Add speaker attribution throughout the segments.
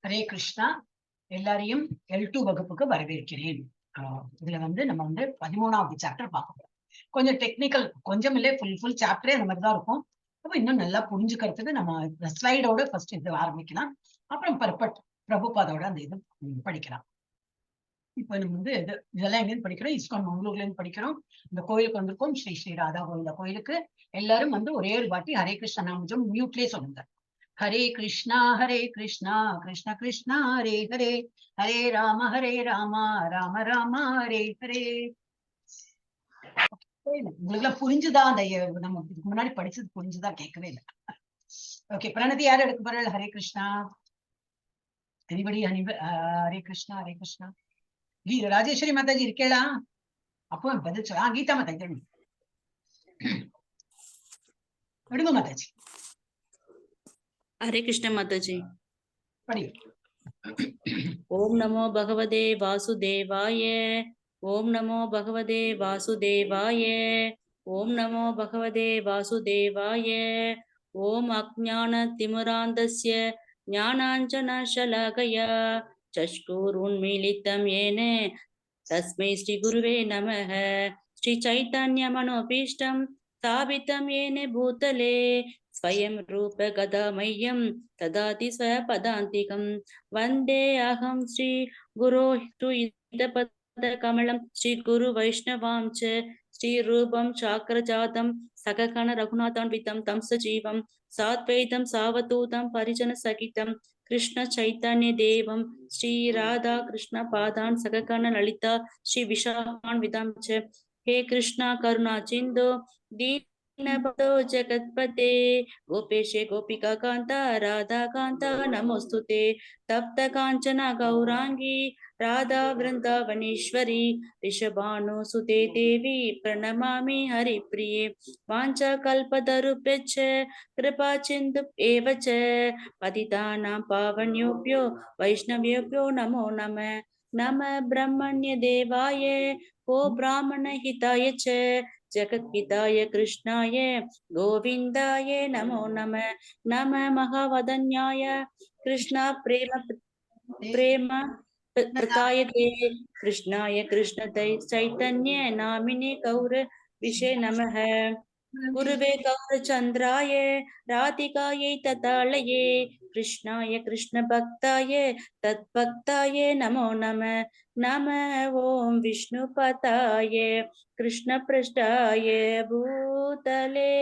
Speaker 1: ஹரே கிருஷ்ணா. எல்லாரையும் L2 வகுப்புக்கு வரவேற்கிறேன். இதுல நம்ம 13வது சாப்டர் பார்க்க போறோம். கொஞ்சம் டெக்னிக்கல், கொஞ்சம் இல்லை, ஃபுல் சாப்டரே அந்த மாதிரி தான் இருக்கும். அப்ப இன்னும் நல்லா புரிஞ்சுக்கிறதுக்கு நம்ம ஸ்லைடோட ஃபர்ஸ்ட் இது ஆரம்பிக்கலாம். அப்புறம் பிரபுபாதோட அந்த இது படிக்கலாம். இப்ப நம்ம இதெல்லாம் எங்கேயும் படிக்கிறோம், இஸ்கான் மங்களூர்ல இருந்து படிக்கிறோம். இந்த கோயிலுக்கு வந்திருக்கோம், ஸ்ரீ ஸ்ரீ ராதா கோவிந்த கோயிலுக்கு. எல்லாரும் ஒரே ஒரு வாட்டி ஹரே கிருஷ்ணா நாமஜம் மியூட்லயே சொல்லுங்க. ஹரே கிருஷ்ணா கிருஷ்ணா கிருஷ்ணா ஹரே ஹரே, ஹரே ராம ராம ராம ஹரே ஹரே. உங்களுக்கு எல்லாம் புரிஞ்சுதா? அந்த நம்ம இதுக்கு முன்னாடி படிச்சது புரிஞ்சுதா? கேட்கவே இல்லை. ஓகே, பிரணதி யார் எடுக்க போறாள்? ஹரே கிருஷ்ணா. எனிபடி? ஹரே கிருஷ்ணா ஹரே கிருஷ்ணா. ராஜேஸ்வரி மாதாஜி இருக்கேளா? அப்போ பதில் சொல்ல. கீதா மாதாஜி விடுங்க மாதாஜி.
Speaker 2: हरे कृष्ण माताजी.
Speaker 1: पढ़ी.
Speaker 2: ओम नमो भगवते वासुदेवाय. ओम नमो भगवते वासुदेवाय. ओम नमो भगवते वासुदेवाय. ओम अज्ञानतिमिरान्धस्य ज्ञानाञ्जनशलाकया चक्षुरुन्मीलितं येन तस्मै श्रीगुरुवे नमः. श्रीचैतन्यमनोभीष्टं स्थापितं येन भूतले स्वयं रूप गदामह्यं ददाति स्वपदान्तिकं. वन्दे अहं श्री गुरो कमलं श्री गुरु वैष्णवां च श्रीरूपं चाक्रजातं सकगण रघुनाथान्वितं तं सजीवं साद्वैतं सावधूतं परिजनसहितं कृष्ण चैतन्य देवं श्री राधा कृष्ण पादान् सकगण ललिता श्री विशाखान्वितं च. हे कृष्णा करुणा सिन्धु दीनबन्धो जगत्पते गोपेश गोपिका कान्ता राधा कान्ता नमोस्तुते. तप्त काञ्चन गौरांगी राधा वृन्दावनेश्वरी ऋषभानुसुते देवी प्रणमामि हरिप्रिये. वाञ्छाकल्पतरुभ्यश्च कृपा सिन्धु एव च पतितानां पावनेभ्यो वैष्णवेभ्यो नमो नमः. नमः ब्रह्मण्य देवाय गो ब्राह्मण हिताय च जगद्हिताय कृष्णाय गोविन्दाय नमो नमः. नमः महावदन्याय कृष्ण प्रेम प्रताय ते कृष्णाय कृष्ण चैतन्य नामिने गौर विषे नमः. गुरुवे गौरचन्द्राय राधिकायै तदालये कृष्णाय कृष्ण भक्ताय तद्भक्ताय नमो नमः. नमः ओं विष्णुपताय कृष्णपृष्ठाय भूतले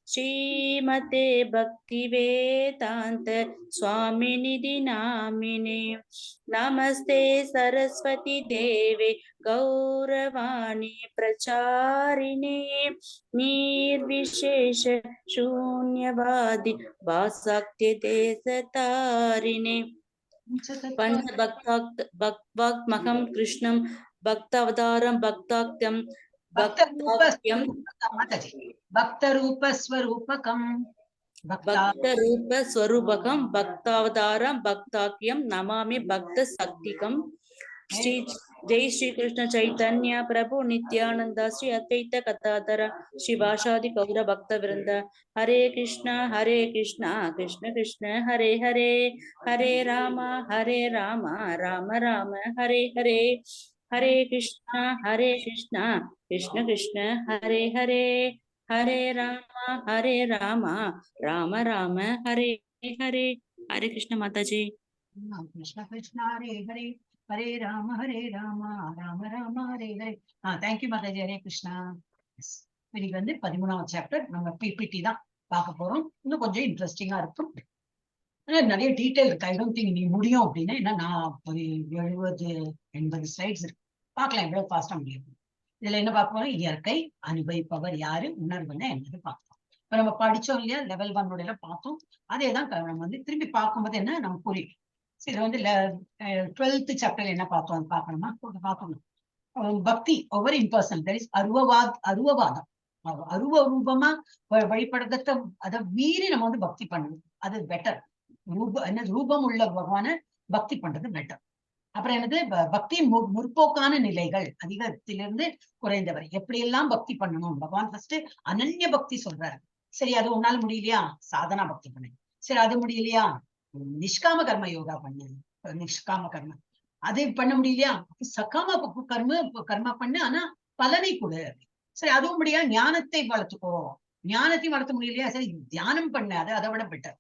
Speaker 2: श्रीमते भक्तिवेदान्त स्वामिनिधि नामिने. नमस्ते सरस्वती देवे गौरवाणी प्रचारिणे निर्विशेष शून्यवादी वासाक्य देशतारिणे. पंचभक्तात्मकं कृष्णं भक्तावतारं भक्ताख्यं भक्तरूपस्वरूपकं भक्तावतारं भक्ताख्यं नमामि भक्तशक्तिकं. श्री जय श्री कृष्ण चैतन्य प्रभु नित्यानंद श्री अद्वैत कथाधर शिवासादि गौर भक्त वृंद. हरे कृष्ण कृष्ण कृष्ण हरे हरे, हरे राम राम राम हरे हरे. हरे कृष्ण कृष्ण कृष्ण हरे हरे, हरे राम राम राम हरे हरे. हरे कृष्ण माताजी.
Speaker 1: कृष्ण कृष्ण हरे हरे, हरे राम राम राम हरे हरे. தேங்க்யூ மாதாஜி. ஹரே கிருஷ்ணா. இன்னைக்கு 13வது சாப்டர் நம்ம பிபிடி தான் பார்க்க போறோம். இன்னும் கொஞ்சம் இன்ட்ரெஸ்டிங்கா இருக்கும், நிறைய டீட்டெயில் இருக்கு. ஐ டோன்ட் திங்க் நீ முடியும் அப்படின்னு. ஏன்னா நான் ஒரு 70-80 ஸ்லைட்ஸ் இருக்கு. பார்க்கலாம் எவ்வளவு ஃபாஸ்டா முடியும். இதுல என்ன பார்ப்போம்? இயற்கை, அனுபவிப்பவர் யாரு, உணர்வுன்னா என்னது பார்ப்போம். இப்ப நம்ம படிச்சோம் இல்லையா, லெவல் 1 பார்த்தோம். அதே தான் நம்ம திரும்பி பார்க்கும்போது என்ன நமக்கு புரியும். இது 12th சாப்டர்ல என்ன பார்த்தோம் அது பார்க்கணுமா? பார்க்கணும். பக்தி ஒவ்வொரு இம்பர்சனல், தட் இஸ் அருவவாதம், அருவ ரூபமா வழிபடுறத அதை மீறி நம்ம பக்தி பண்ணணும். அது பெட்டர். ரூபம் உள்ள பகவான பக்தி பண்றது பெட்டர். அப்புறம் என்னது? பக்தியின் முற்போக்கான நிலைகள், அதிகத்திலிருந்து குறைந்தவரை எப்படி எல்லாம் பக்தி பண்ணணும். பகவான் ஃபர்ஸ்ட் அனன்ய பக்தி சொல்றாரு. சரி, அது உன்னால முடியலையா? சாதனா பக்தி பண்ணு. சரி, அது முடியலையா? நிஷ்காம கர்ம யோகா பண்ணு, நிஷ்காம கர்ம அது பண்ண முடியலையா, சகாம கர்மா பண்ணு, ஆனா பலனை கொடு. சரி அதுவும் முடியாது, ஞானத்தை வளர்த்துக்கோ, ஞானத்தையும் வளர்த்த முடியலையா, சரி தியானம் பண்ண, அது அதை விட பெட்டர்.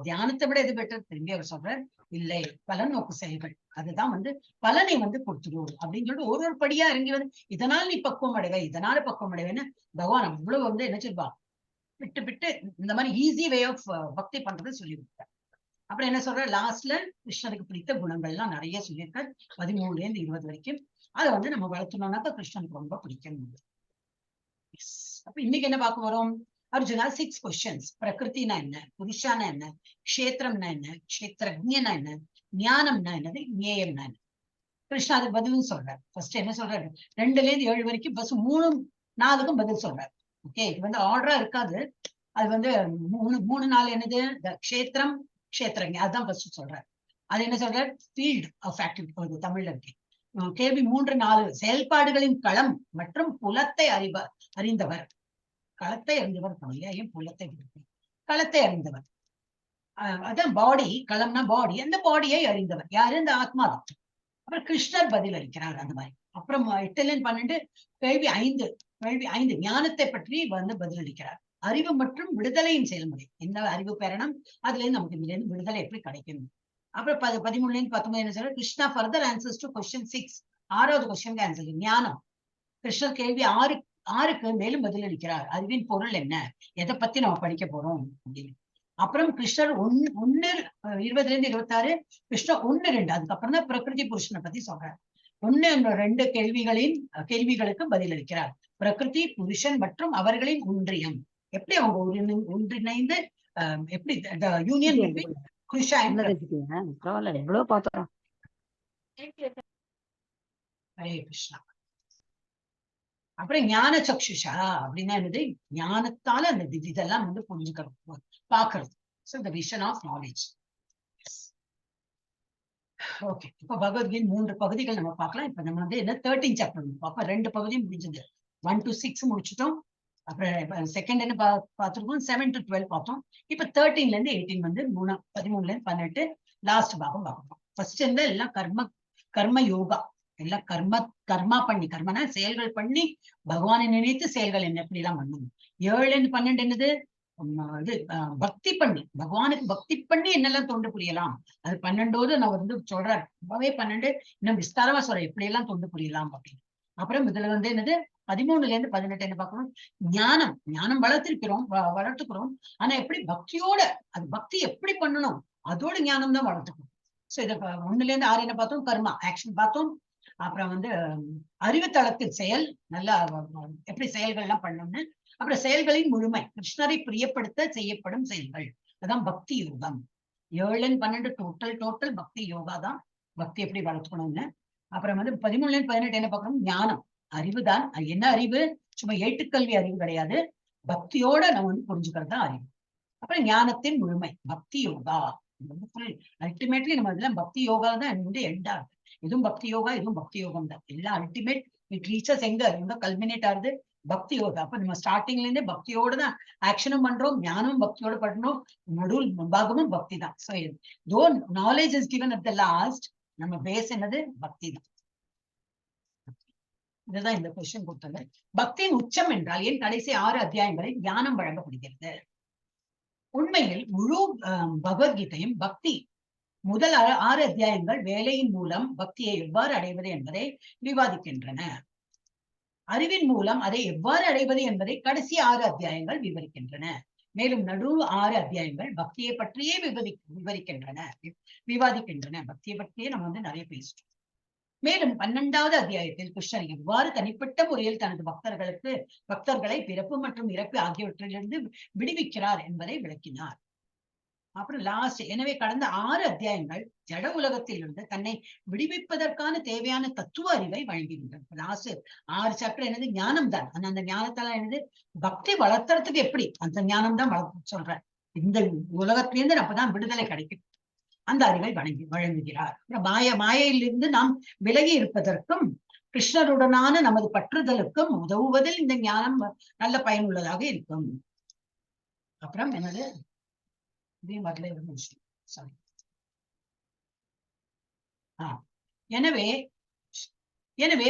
Speaker 1: தியானத்தை விட எது பெட்டர் திரும்பி அவர் சொல்றார், இல்லை பலன் நோக்கு செயல்கள், அதுதான் பலனை கொடுத்துடும் அப்படின்னு சொல்லிட்டு ஒரு படியா இறங்கி இதனால் நீ பக்குவம் அடைவை, இதனால பக்குவம் அடைவேன்னு பகவான் அவ்வளவு என்ன சொல்வா, விட்டு விட்டு இந்த மாதிரி ஈஸி வே ஆஃப் பக்தி பண்றது சொல்லி கொடுத்தார். அப்புறம் என்ன சொல்ற, லாஸ்ட்ல கிருஷ்ணருக்கு பிடித்த குணங்கள்லாம் நிறைய சொல்லியிருக்காரு, 13ல இருந்து 20 வரைக்கும். அதை நம்ம வளர்த்தணும்னாக்கா கிருஷ்ணனுக்கு ரொம்ப பிடிக்கும். அப்ப இன்னைக்கு என்ன பார்க்க வரோம், அர்ஜுனா 6 கொஸ்டின்ஸ். பிரகிருத்தினா என்ன, புருஷானா என்ன, கஷேத்திரம்னா என்ன, கஷேத்திரஜ்ஞனா என்ன, ஞானம்னா என்னது, ஞேயம்னா என்ன. கிருஷ்ணா அதுக்கு பதிலும் சொல்றாரு. ஃபர்ஸ்ட் என்ன சொல்றாரு, 2ல இருந்து 7 வரைக்கும் பஸ் 3, 4க்கும் பதில் சொல்றாரு. ஓகே, இது ஆர்டரா இருக்காது, அது 3, 4 என்னது, கஷேத்திரம் கஷேத்திரஜ்ஞ, அதுதான் ஃபர்ஸ்ட் சொல்றாரு. அது என்ன சொல்றாரு, ஃபீல்ட் ஆஃப் ஆக்டிவிட்டி தமிழ்ல இருக்கு. கேள்வி 3, 4 செயல்பாடுகளின் களம் மற்றும் புலத்தை அறிந்தவர். களத்தை அறிந்தவர் இல்லையா, ஏன் புலத்தை, களத்தை அறிந்தவர். அதான் பாடி, களம்னா பாடி, அந்த பாடியை அறிந்தவர் யாரு, இந்த ஆத்மா தான். அப்புறம் கிருஷ்ணர் பதில் அளிக்கிறார் அந்த மாதிரி. அப்புறம் 8ல இருந்து 12 கேள்வி 5 ஞானத்தை பற்றி பதில் அளிக்கிறார். அறிவு மற்றும் விடுதலையின் செயல்முறை, என்ன அறிவு பெறணும், அதுல இருந்து நமக்கு இதுல இருந்து விடுதலை எப்படி கிடைக்கும். அப்புறம் 13ல இருந்து 19 என்ன சொல்ற, Krishna further answers to question 6, 6வது கொஸ்டின் ஆன்சர் ஞானம். கிருஷ்ணர் கேள்வி 6க்கு மேலும் பதில் அளிக்கிறார். அறிவின் பொருள் என்ன, எதை பத்தி நம்ம படிக்க போறோம் அப்படின்னு. அப்புறம் கிருஷ்ணர் 1, 20ல இருந்து 26 கிருஷ்ணர் 1, 2 அதுக்கப்புறம் தான் பிரகிருதி புருஷனை பத்தி சொல்றார். 1, 2 கேள்விகளுக்கு பதில் அளிக்கிறார். பிரகிருதி, புருஷன் மற்றும் அவர்களின் ஒன்றியம், எப்படி அவங்க ஒன்றிணைந்து எப்படி யூனியன் பிட்வீன் கிருஷ்ணா
Speaker 2: எவ்வளவு பார்த்தோம்.
Speaker 1: ஹரே கிருஷ்ணா. அப்புறம் ஞான சக்ஷுஷா அப்படின்னா என்னது, ஞானத்தால அந்த இதெல்லாம் புரிஞ்சுக்கிறது, பாக்குறது. So the vision of knowledge. Okay, இப்ப பகவத்கீதை 3 பகுதிகள் நம்ம பார்க்கலாம். இப்ப நம்ம என்ன 13 சாப்டர் பார்ப்போம். 2 பகுதியும் முடிஞ்சது, 1 to 6 முடிச்சிட்டோம். அப்புறம் செகண்ட் என்ன பார்த்திருக்கோம், 7 to 12 பார்த்தோம். இப்ப 13ல இருந்து 18 13ல இருந்து 18 லாஸ்ட் பாகம் பார்ப்போம். ஃபர்ஸ்ட் எல்லாம் கர்ம யோகா, எல்லாம் கர்மா பண்ணி, கர்மனா செயல்கள் பண்ணி பகவானை நினைத்து செயல்கள் என்ன எப்படி எல்லாம் பண்ணணும். 7ல இருந்து 12 என்னது, இது பக்தி பண்ணி, பகவானுக்கு பக்தி பண்ணி என்னெல்லாம் தொண்டு புரியலாம். அது 12வது நான் சொல்றேன், ரொம்பவே 12 இன்னும் விஸ்தாரமா சொல்றேன் எப்படி எல்லாம் தொண்டு புரியலாம் அப்படின்னு. அப்புறம் இதுல என்னது 13ல இருந்து 18 என்ன பார்க்கணும், ஞானம் வளர்த்துக்கிறோம். ஆனா எப்படி பக்தியோட, அது பக்தி எப்படி பண்ணணும், அதோட ஞானம் தான் வளர்த்துக்கணும். சோ இத 1ல இருந்து 6 என்ன பார்த்தோம், கர்மா ஆக்ஷன் பார்த்தோம். அப்புறம் அறிவு தளத்தில் செயல், நல்லா எப்படி செயல்கள் எல்லாம் பண்ணணும்னு. அப்புறம் செயல்களின் முழுமை, கிருஷ்ணரை பிரியப்படுத்த செய்யப்படும் செயல்கள், அதான் பக்தி யோகம். 7 12 டோட்டல் பக்தி யோகா தான், பக்தி எப்படி வளர்த்துக்கணும்னு. அப்புறம் 13ல இருந்து 18 என்ன பார்க்கணும், ஞானம், அறிவுதான். அது என்ன அறிவு, சும்மா ஏட்டுக்கல்வி அறிவு கிடையாது, பக்தியோட நம்ம புரிஞ்சுக்கிறது தான் அறிவு. அப்புறம் ஞானத்தின் முழுமை, பக்தி யோகா. அல்டிமேட்லி நம்ம இதெல்லாம் பக்தி யோகா தான் எண்டா இருக்கு. இதுவும் பக்தி யோகா, இதுவும் பக்தி யோகம் தான். எல்லாம் அல்டிமேட் இட் ரீச்சஸ் எங்க கல்மினேட் ஆகுது, பக்தி யோகா. அப்ப நம்ம ஸ்டார்டிங்ல இருந்தே பக்தியோட தான் ஆக்ஷனும் பண்றோம், ஞானமும் பக்தியோட பண்ணணும், நடுவில் பாகமும் பக்தி தான். சோ தோ knowledge is given at the last, நம்ம பேஸ் என்னது, பக்தி தான். இதுதான் இந்த கொஸ்டின் கொடுத்தது. பக்தியின் உச்சம் என்றால் ஏன் கடைசி 6 அத்தியாயங்களில் ஞானம் வழங்கப்படுகிறது. உண்மையில் முழு பகவத்கீதையும் பக்தி முதல் 6 அத்தியாயங்கள் வேலையின் மூலம் பக்தியை எவ்வாறு அடைவது என்பதை விவாதிக்கின்றன. அறிவின் மூலம் அதை எவ்வாறு அடைவது என்பதை கடைசி 6 அத்தியாயங்கள் விவரிக்கின்றன. மேலும் நடு 6 அத்தியாயங்கள் பக்தியை பற்றியே விவாதிக்கின்றன. பக்தியை பற்றியே நம்ம நிறைய பேசுறோம். மேலும் 12வது அத்தியாயத்தில் கிருஷ்ணர் எவ்வாறு தனிப்பட்ட முறையில் தனது பக்தர்களை பிறப்பு மற்றும் இறப்பு ஆகியவற்றிலிருந்து விடுவிக்கிறார் என்பதை விளக்கினார். அப்புறம் லாஸ்ட், எனவே கடந்த 6 அத்தியாயங்கள் ஜட உலகத்திலிருந்து தன்னை விடுவிப்பதற்கான தேவையான தத்துவ அறிவை வழங்குகின்றன. லாஸ்ட் 6 சாப்டர் என்னது, ஞானம் தான். அந்த ஞானத்தால என்னது, பக்தி வளர்த்துறதுக்கு எப்படி அந்த ஞானம் தான் சொல்றேன். இந்த உலகத்திலிருந்து அப்பதான் விடுதலை கிடைக்கும், அந்த அறிவை வழங்குகிறார். மாயையிலிருந்து நாம் விலகி இருப்பதற்கும் கிருஷ்ணருடனான நமது பற்றுதலுக்கும் உதவுவதில் இந்த ஞானம் நல்ல பயனுள்ளதாக இருக்கும். அப்புறம் என்னது, இதே மாதிரில ஒரு விஷயம், சாரி. எனவே எனவே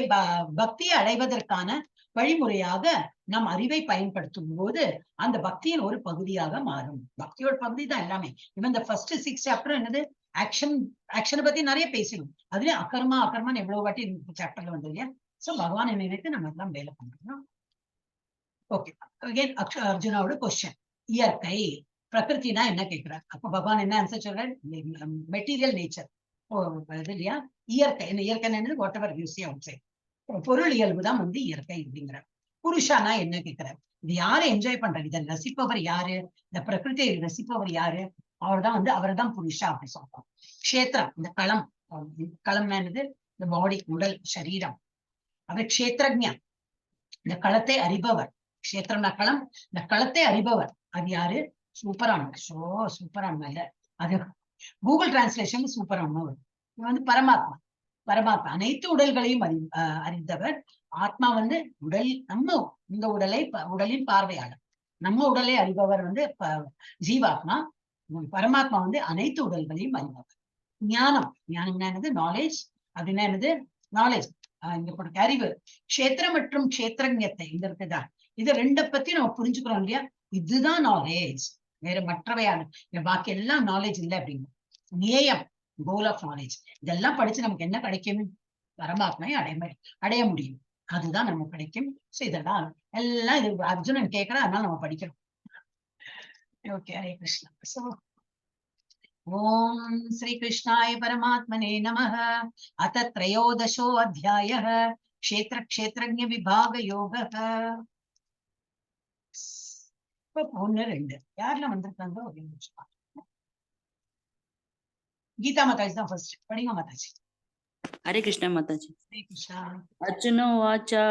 Speaker 1: பக்தியை அடைவதற்கான வழிமுறையாக நம் அறிவை பயன்படுத்தும் போது அந்த பக்தியின் ஒரு பகுதியாக மாறும். பக்தியோட பகுதி தான் எல்லாமே. இவன் இந்த ஃபர்ஸ்ட் 6 சாப்டர் என்னது, ஆக்ஷனை பத்தி நிறைய பேசணும். அதுலயும் அகர்மான்னு எவ்வளவு வாட்டி சாப்டர்ல வந்து இல்லையா. சோ பகவான் நினைத்து நம்ம எல்லாம் வேலை பண்றோம். ஓகே, அகைன் அர்ஜுனாவோட கொஸ்டின். இயற்கை பிரகிருத்தினா என்ன கேட்கிறார். அப்ப பகவான் என்ன ஆன்சர் சொல்றாரு, மெட்டீரியல் நேச்சர் இல்லையா. இயற்கை என்ன, இயற்கை என்னது whatever you see outside, பொருள் இயல்புதான் வந்து இயற்கை அப்படிங்கிறார். புருஷானா என்ன கேட்கிறார், இது யாரு என்ஜாய் பண்றாரு, இதை ரசிப்பவர் யாரு, இந்த பிரகிருதியை ரசிப்பவர் யாரு, அவர்தான் வந்து அவர்தான் புருஷா அப்படி சொல்றோம். க்ஷேத்திரம் இந்த களம், களம்னா என்னது, இந்த பாடி உடல் சரீரம். அவர் க்ஷேத்திரஜ்ஞா, இந்த களத்தை அறிபவர். க்ஷேத்திரம்னா களம், இந்த களத்தை அறிபவர் அது யாரு, சூப்பரான சூப்பரான இல்ல, அது கூகுள் டிரான்ஸ்லேஷன் சூப்பரான வந்து பரமாத்மா. பரமாத்மா அனைத்து உடல்களையும் அறிந்தவர். ஆத்மா வந்து உடல், நம்ம இந்த உடலின் பார்வையாளர். நம்ம உடலை அறிபவர் வந்து ஜீவாத்மா. பரமாத்மா வந்து அனைத்து உடல்களையும் அறிபவர். ஞானம், ஞானம்னா என்னது, நாலேஜ். அது என்னது, நாலேஜ் இங்க அறிவு. க்ஷேத்திரம் மற்றும் க்ஷேத்திரஜத்தை இந்த இருக்குதான், இது ரெண்ட பத்தி நம்ம புரிஞ்சுக்கிறோம் இல்லையா. இதுதான் நாலேஜ், வேற மற்றவையான பாக்கி எல்லாம் நாலேஜ் இல்லை அப்படிங்க. நேயம், கோல் ஆஃப் நாலேஜ். இதெல்லாம் படிச்சு நமக்கு என்ன கிடைக்கும், பரமாத்மையை அடைய முடியும். அதுதான் நமக்கு கிடைக்கும். சோ இதெல்லாம் எல்லாம் இது அர்ஜுனன் கேட்கறா, அதனால நம்ம படிக்கிறோம். ஓகே, ஹரே கிருஷ்ணா. சோ ஓம் ஸ்ரீ கிருஷ்ணாய பரமாத்மனே நமः. அத த்ரயோதசோ அத்தியாயः க்ஷேத்ர க்ஷேத்ரஜ்ஞ விபாக யோகः. இப்ப 1 2 யாரெல்லாம் வந்திருக்காங்க ஒரு நிமிஷம். கீதா மாதாஜி தான் ஃபர்ஸ்ட், படிங்க மாதாஜி.
Speaker 2: ஹரே கிருஷ்ணா மாதாஜி.
Speaker 1: ஹரே கிருஷ்ணா.
Speaker 2: அர்ஜுனோ வாச்சா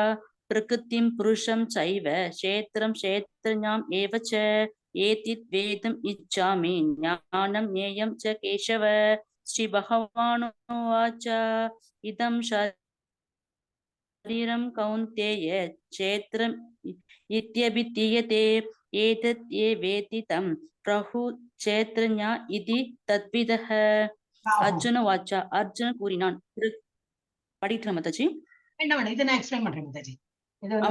Speaker 2: பிரகிருதிம் புருஷம் சைவ க்ஷேத்ரம் க்ஷேத்ரஞாம் ஏவ ச ஏதித் வேதம் இச்சாமி ஞானம் ஞேயம் ச கேசவ. ஸ்ரீ பகவானோ வாச்சா இதம் சரீரம் கௌந்தேய க்ஷேத்ரம் இத்யபிதீயதே ஏதத் ஏ வேதி தம் பிரஹு க்ஷேத்ரஞா இதி தத்விதஹ. அர்ஜுன வாச்சா, அர்ஜுனன் கூறினான். படிக்கலாம் மாதாஜி.
Speaker 1: என்ன வேணும், இதை நான் எக்ஸ்பிளைன் பண்றேன் மாதாஜி.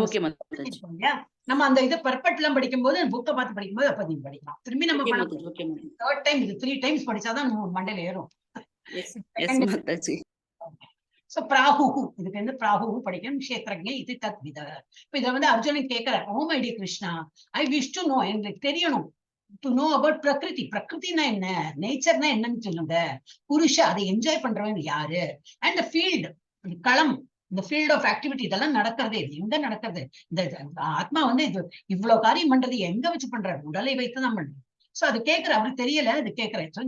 Speaker 2: ஓகே மாதாஜி.
Speaker 1: நம்ம அந்த இது பர்பட் எல்லாம் படிக்கும் போது, புக்கை பார்த்து படிக்கும் போது அப்ப நீங்க படிக்கலாம். திரும்பி நம்ம தேர்ட் டைம் இது 3 டைம்ஸ் படிச்சாதான் நம்ம மண்டையில ஏறும். சோ பிராஹு, இதுக்கு வந்து பிராஹு படிக்கணும். க்ஷேத்ரஜ்ஞ இது தத்வித. இப்ப இதை வந்து அர்ஜுனன் கேட்கிறார், oh my dear Krishna, I wish to know, எனக்கு தெரியணும், டு நோ அபவுட் பிரகிருதி. பிரகிருதினா என்ன, நேச்சர்னா என்னன்னு சொல்லுங்க. புருஷ, அதை என்ஜாய் பண்றவங்க யாரு, அண்ட் ஃபீல்டு, களம், இந்த ஃபீல்ட் ஆஃப் ஆக்டிவிட்டி, இதெல்லாம் நடக்கிறது இது எங்க நடக்கிறது. இந்த ஆத்மா வந்து இது இவ்வளவு காரியம் பண்றது எங்க வச்சு பண்றாரு, உடலை வைத்துதான் பண்றது. சோ அது கேட்கிற, அவருக்கு தெரியல, அது கேட்கிறேன். சோ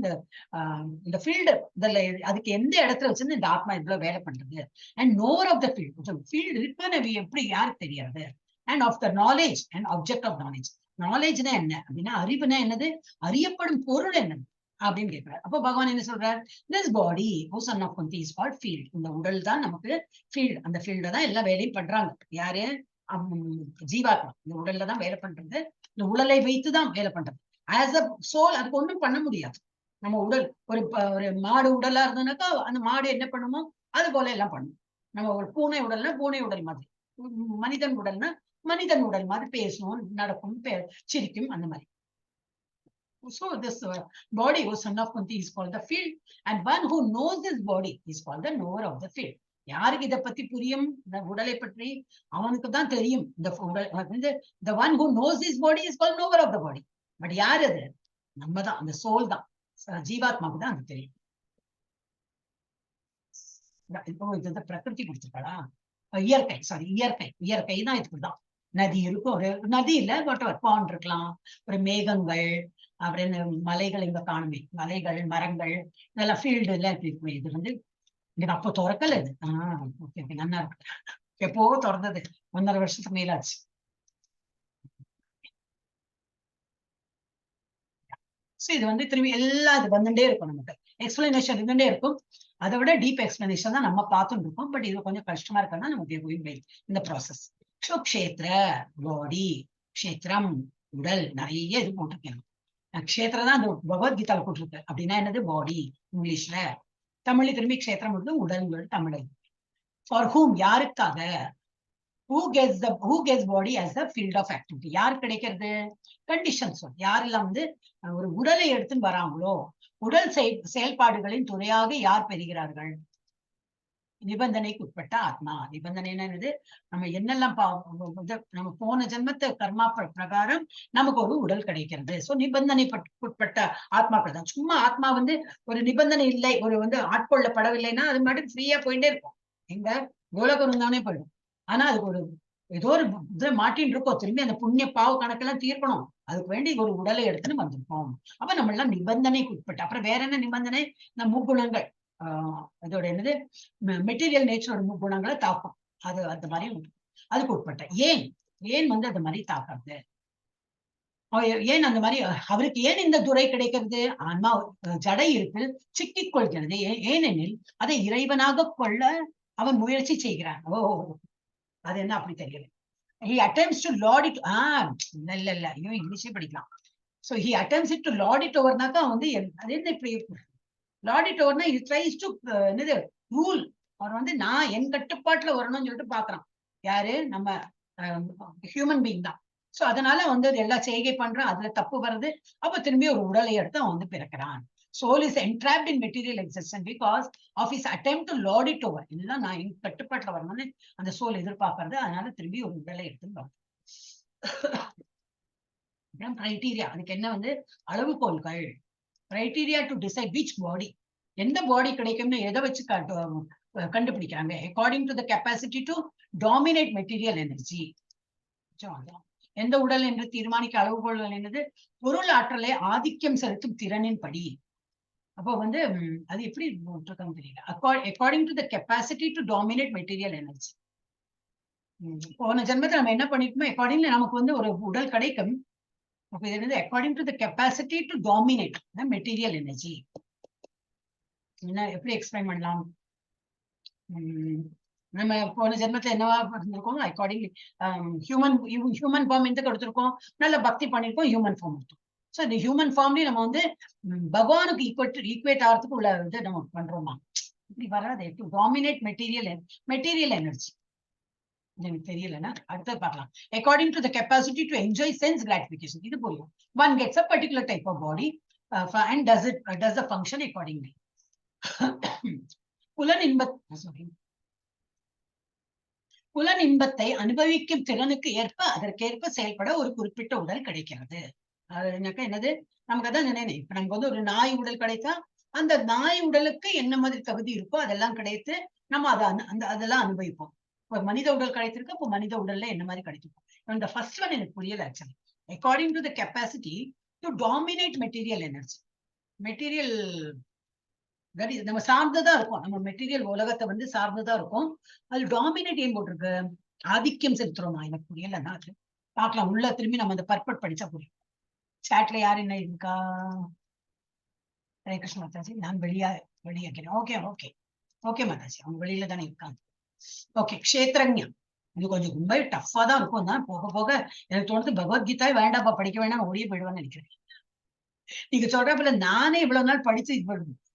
Speaker 1: இந்த ஃபீல்டு, இதுல அதுக்கு எந்த இடத்துல வச்சிருந்து இந்த ஆத்மா இவ்வளவு வேலை பண்றது, and knower of the field. Field இருக்குன்னு எப்படி யாருக்கு தெரியாது, and of the knowledge and object of knowledge. நாலேஜ்னா என்ன அப்படின்னா, அறிவுனா என்னது, அறியப்படும் பொருள் என்னது அப்படின்னு கேட்கிறார். அப்போ பகவான் என்ன சொல்றார், this body O son of Kunti is called field. இந்த உடல் தான் நமக்கு ஃபீல்டு. அந்த ஃபீல்ட தான் எல்லா வேலையும் பண்றாங்க. யாரு, ஜீவாத்மா இந்த உடல்ல தான் வேலை பண்றது. இந்த உடலை வைத்துதான் வேலை பண்றது. ஆஸ் அ சோல் அதுக்கு ஒன்றும் பண்ண முடியாது. நம்ம உடல் ஒரு மாடு உடலா இருந்ததுனாக்கா அந்த மாடு என்ன பண்ணுமோ அது போல எல்லாம் பண்ணும். நம்ம ஒரு பூனை உடல்னா பூனை உடல் மாதிரி, மனிதன் உடல்னா மனிதன் உடல் மாதிரி பேசணும், நடக்கும், சிரிக்கும், அந்த மாதிரி. So this body, O son of Kunti, is called the field, and one who knows this body is called the knower of the field. யாருக்கு இதை பத்தி புரியும், இந்த உடலை பற்றி அவனுக்கு தான் தெரியும். இந்த உடல், the one who knows this body is called knower of the body. But யார் அது, நம்ம தான், அந்த சோல் தான், ஜீவாத்மாவுக்கு தான் அது தெரியும். இப்போ இது பிரகிருதி கொடுத்துருக்காளா, இயற்கை, சாரி இயற்கை தான் இதுக்குதான். நதி இருக்கும், ஒரு நதி இல்ல, பட் ஒரு பாண்ட் இருக்கலாம், ஒரு மேகங்கள், அப்புறம் மலைகள் இங்க காணுமே, மலைகள், மரங்கள், இதெல்லாம் ஃபீல்டு எல்லாம் இருக்குமே. இது வந்து எனக்கு அப்போ திறக்கல இது. ஓகே, நல்லா இருக்கு. எப்போ திறந்தது, 1.5 வருஷத்துக்கு மேலாச்சு. இது வந்து திரும்பி எல்லாம் இது வந்துட்டே இருக்கும், நமக்கு எக்ஸ்பிளனேஷன் இருந்துட்டே இருக்கும். அதை விட டீப் எக்ஸ்பிளனேஷன் தான் நம்ம பார்த்துட்டு இருக்கோம். பட் இது கொஞ்சம் கஷ்டமா இருக்குன்னா நமக்கு இந்த ப்ராசஸ். க்ஷேத்திர பாடி, க்ஷேத்திரம் உடல், நிறைய இது போட்டிருக்கேன். க்ஷேத்திரம் தான் அந்த பகவத்கீதாவை போட்டிருக்கு. அப்படின்னா என்னது? பாடி இங்கிலீஷ்ல. தமிழ்ல திரும்பி க்ஷேத்திரம் வந்து உடல் தமிழ். ஃபார் ஹூம், யாருக்காக? who gets body as the field of activity. யார் கிடைக்கிறது? கண்டிஷன்ஸ். யாரெல்லாம் வந்து ஒரு உடலை எடுத்துன்னு வராங்களோ, உடல் செயல்பாடுகளின் துறையாக யார் பெறுகிறார்கள்? நிபந்தனைக்கு உட்பட்ட ஆத்மா. நிபந்தனை என்னது? நம்ம என்னெல்லாம் நம்ம போன ஜென்மத்தை கர்மா பிரகாரம் நமக்கு ஒரு உடல் கிடைக்கிறது. சோ நிபந்தனை உட்பட்ட ஆத்மாக்கள் தான். சும்மா ஆத்மா வந்து ஒரு நிபந்தனை இல்லை, ஒரு வந்து ஆட்கொள்ளப்படவில்லைன்னா அது மட்டும் ஃப்ரீயா போயிட்டே இருக்கும். எங்க கோலகம் தானே போயிடும். ஆனா அதுக்கு ஒரு ஏதோ ஒரு இதை மாட்டின்னு இருக்கோம். திரும்பி அந்த புண்ணிய பாவ கணக்கெல்லாம் தீர்க்கணும். அதுக்கு வேண்டி ஒரு உடலை எடுத்துன்னு வந்திருப்போம். அப்ப நம்ம எல்லாம் நிபந்தனைக்கு உட்பட்ட. அப்புறம் வேற என்ன நிபந்தனை? இந்த முக்குணங்கள், அதோட என்னது, மெட்டீரியல் நேச்சரோட முக்குணங்களை தாக்கும். அது அந்த மாதிரி அதுக்கு உட்பட்ட. ஏன் வந்து அந்த மாதிரி தாக்குறது? ஏன் அந்த மாதிரி அவருக்கு ஏன் இந்த துறை கிடைக்கிறது? ஆன்மா ஜட இருப்பில் சிக்கிக் கொள்கிறது. ஏனெனில் அதை இறைவனாக கொள்ள அவன் முயற்சி செய்கிறான். அது என்ன அப்படி தெரியல. he attempts to lord it. இல்ல ஐயோ இங்கிலீஷே படிக்கலாம். so he attempts it to lord it overனாக்கா வந்து அது என்ன இப்படி lord it overனா he tries to என்னது ரூல். அவர் வந்து நான் என் கட்டுப்பாட்டுல வரணும்னு சொல்லிட்டு பாக்குறான். யாரு? நம்ம ஹியூமன் பீயிங் தான். சோ அதனால வந்து எல்லா செய்கை பண்றான், அதுல தப்பு வருது. அப்ப திரும்பி ஒரு உடலை எடுத்து அவன் வந்து பிறக்கிறான். soul is entrapped in material existence because of his attempt to lord it over. எல்லாம் நான் என் கட்டுப்பாட்டுல வரணும்னு அந்த சோல் எதிர்பார்க்கறது. அதனால திரும்பி ஒரு உடலை எடுத்து கிரைட்டீரியா. அதுக்கு என்ன வந்து அளவுகோல்கள், கிரைட்டீரியா டு டிசைட் விச் பாடி, எந்த பாடி கிடைக்கும்னு எதை வச்சு கண்டுபிடிக்கிறாங்க? According to the capacity to dominate material energy. எந்த உடல் என்று தீர்மானிக்க அளவுகோல்கள் என்னது? பொருள் ஆற்றலை ஆதிக்கம் செலுத்தும் திறனின் படி. அப்போ வந்து அது எப்படி போட்டிருக்கான்னு தெரியல. According to the capacity to dominate material energy. போன ஜென்மத்தை நம்ம என்ன பண்ணிருக்கோமோ அக்கார்டிங்ல நமக்கு வந்து ஒரு உடல் கிடைக்கும். அப்ப இது வந்து according to the capacity to dominate material energy. என்ன எப்படி எக்ஸ்பிளைன் பண்ணலாம்? நம்ம போன ஜென்மத்துல என்னவா இருந்திருக்கோம்? அக்கார்டிங்லி ஹியூமன் ஃபார்ம் எந்த கொடுத்திருக்கோம்? நல்ல பக்தி பண்ணிருக்கோம், ஹியூமன் ஃபார்ம் இருக்கும். சோ இந்த ஹியூமன் ஃபார்ம்லயும் நம்ம வந்து பகவானுக்கு ஈக்குவேட் ஆகிறதுக்கு உள்ள இது நம்ம பண்றோமா? இப்படி வராது. To dominate material energy. எனக்கு தெரியலன்னா அடுத்த பார்க்கலாம். According to the capacity to enjoy sense gratification. இது புரியும். One gets a particular type of body and does the function accordingly. புலன் இன்பத்தை அனுபவிக்கும் திறனுக்கு ஏற்ப அதற்கேற்ப செயல்பட ஒரு குறிப்பிட்ட உடல் கிடைக்கிறது. என்னது? நமக்கு அதான் நினைனேன். இப்ப நமக்கு வந்து ஒரு நாய் உடல் கிடைத்தா அந்த நாய் உடலுக்கு என்ன மாதிரி தகுதி இருக்கோ அதெல்லாம் கிடைத்து நம்ம அதெல்லாம் அனுபவிப்போம். ஒரு மனித உடல் கிடைத்திருக்கு, அப்போ மனித உடல்ல என்ன மாதிரி கிடைக்கும்? இந்த ஃபர்ஸ்ட் ஒன் எனக்கு புரியல actually. According to the capacity to dominate material energy. Material நம்ம சார்ந்துதான் இருக்கும். நம்ம மெட்டீரியல் உலகத்தை வந்து சார்ந்துதான் இருக்கும். அது டாமினேட் ஏன் போட்டிருக்கு? ஆதிக்கம் செலுத்துறோமா? எனக்கு புரியலன்னா அது பார்க்கலாம். உள்ள திரும்பி நம்ம அந்த பர்பட் படிச்சா புரியும். சாட்ல யார் என்ன இருக்கா? ஹரே கிருஷ்ண மாதாஜி. நான் வெளியேக்கிறேன். ஓகே மாதாஜி, அவங்க வெளியில தானே இருக்காங்க. ஓகே, க்ஷேத்ரஞம். இது கொஞ்சம் ரொம்ப டஃபா தான் இருக்கும் தான். போக போக எனக்கு தோணுது பகவத்கீதாவே வேண்டாப்பா, படிக்க வேண்டாம், ஓடியே போயிடுவான்னு நினைக்கிறேன். நீங்க சொல்றப்பல நானே இவ்வளவு நாள் படிச்சு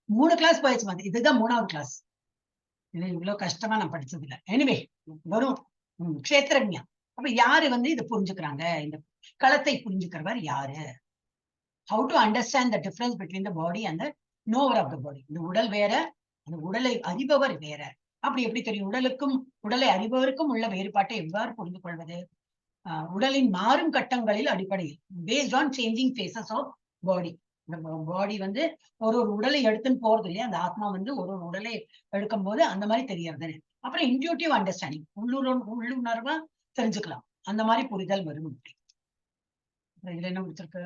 Speaker 1: 3 கிளாஸ் போயிடுச்சு மாதிரி. இதுதான் 3வது கிளாஸ். இது இவ்வளவு கஷ்டமா நான் படிச்சது இல்லை. எனிவே வரும். க்ஷேத்ரஞம். அப்ப யாரு வந்து இதை புரிஞ்சுக்கிறாங்க? இந்த களத்தை புரிஞ்சுக்கிறவர் யாரு? How to understand the difference between the body and the knower of the body. இந்த உடல் வேற, அந்த உடலை அறிபவர் வேற. அப்படி எப்படி தெரியும்? உடலை அறிபவருக்கும் உள்ள வேறுபாட்டை எவ்வாறு புரிந்து கொள்வது? உடலின் மாறும் கட்டங்களில் அடிப்படையில் based on changing phases of body. Body வந்து ஒரு உடலை எடுத்துன்னு போறது இல்லையா? அந்த ஆத்மா வந்து ஒரு உடலை எடுக்கும் போது அந்த மாதிரி தெரியறது. அப்புறம் இன்ட்யூட்டிவ் அண்டர்ஸ்டாண்டிங், உள்ளுணர்வா தெரிஞ்சுக்கலாம். அந்த மாதிரி புரிதல் வரும். இதுல என்ன கொடுத்திருக்கு?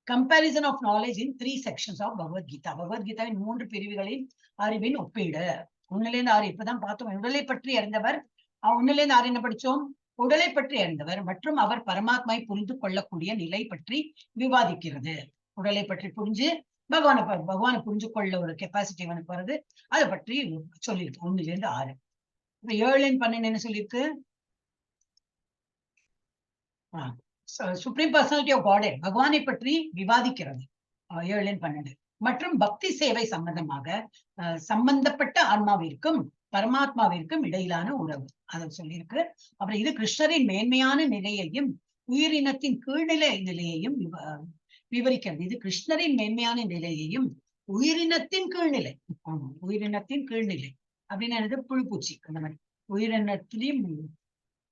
Speaker 1: Comparison of knowledge in 3 sections of Bhagavad Gita. பகவத்கீதாவின் 3 பிரிவுகளின் அறிவின் ஒப்பீடு. 1லேருந்து 6 இப்பதான் பார்த்தோம். உடலை பற்றி அறிந்தவர். 1லேருந்து 6 என்ன படிச்சோம்? உடலை பற்றி அறிந்தவர் மற்றும் அவர் பரமாத்மாவை புரிந்து கொள்ளக்கூடிய நிலை பற்றி விவாதிக்கிறது. உடலை பற்றி புரிஞ்சு பகவானை புரிஞ்சு கொள்ள ஒரு கெப்பாசிட்டி அவனுக்கு வருது. அதை பற்றி சொல்லியிருக்கு 1லேருந்து 6. இப்ப 7 12 என்ன சொல்லியிருக்கு? சுப்ரீம் பர்சனாலிட்டி ஆஃப் காட் பகவானை பற்றி விவாதிக்கிறது 7-12 மற்றும் பக்தி சேவை சம்பந்தமாக சம்பந்தப்பட்ட ஆன்மாவிற்கும் பரமாத்மாவிற்கும் இடையிலான உறவு அதை சொல்லியிருக்கு. அப்புறம் இது கிருஷ்ணரின் மேன்மையான நிலையையும் உயிரினத்தின் கீழ்நிலை நிலையையும் விவரிக்கிறது. இது கிருஷ்ணரின் மேன்மையான நிலையையும் உயிரினத்தின் கீழ்நிலை, உயிரினத்தின் கீழ்நிலை அப்படின்னு என்னது புழுப்பூச்சி அந்த மாதிரி உயிரினத்திலையும்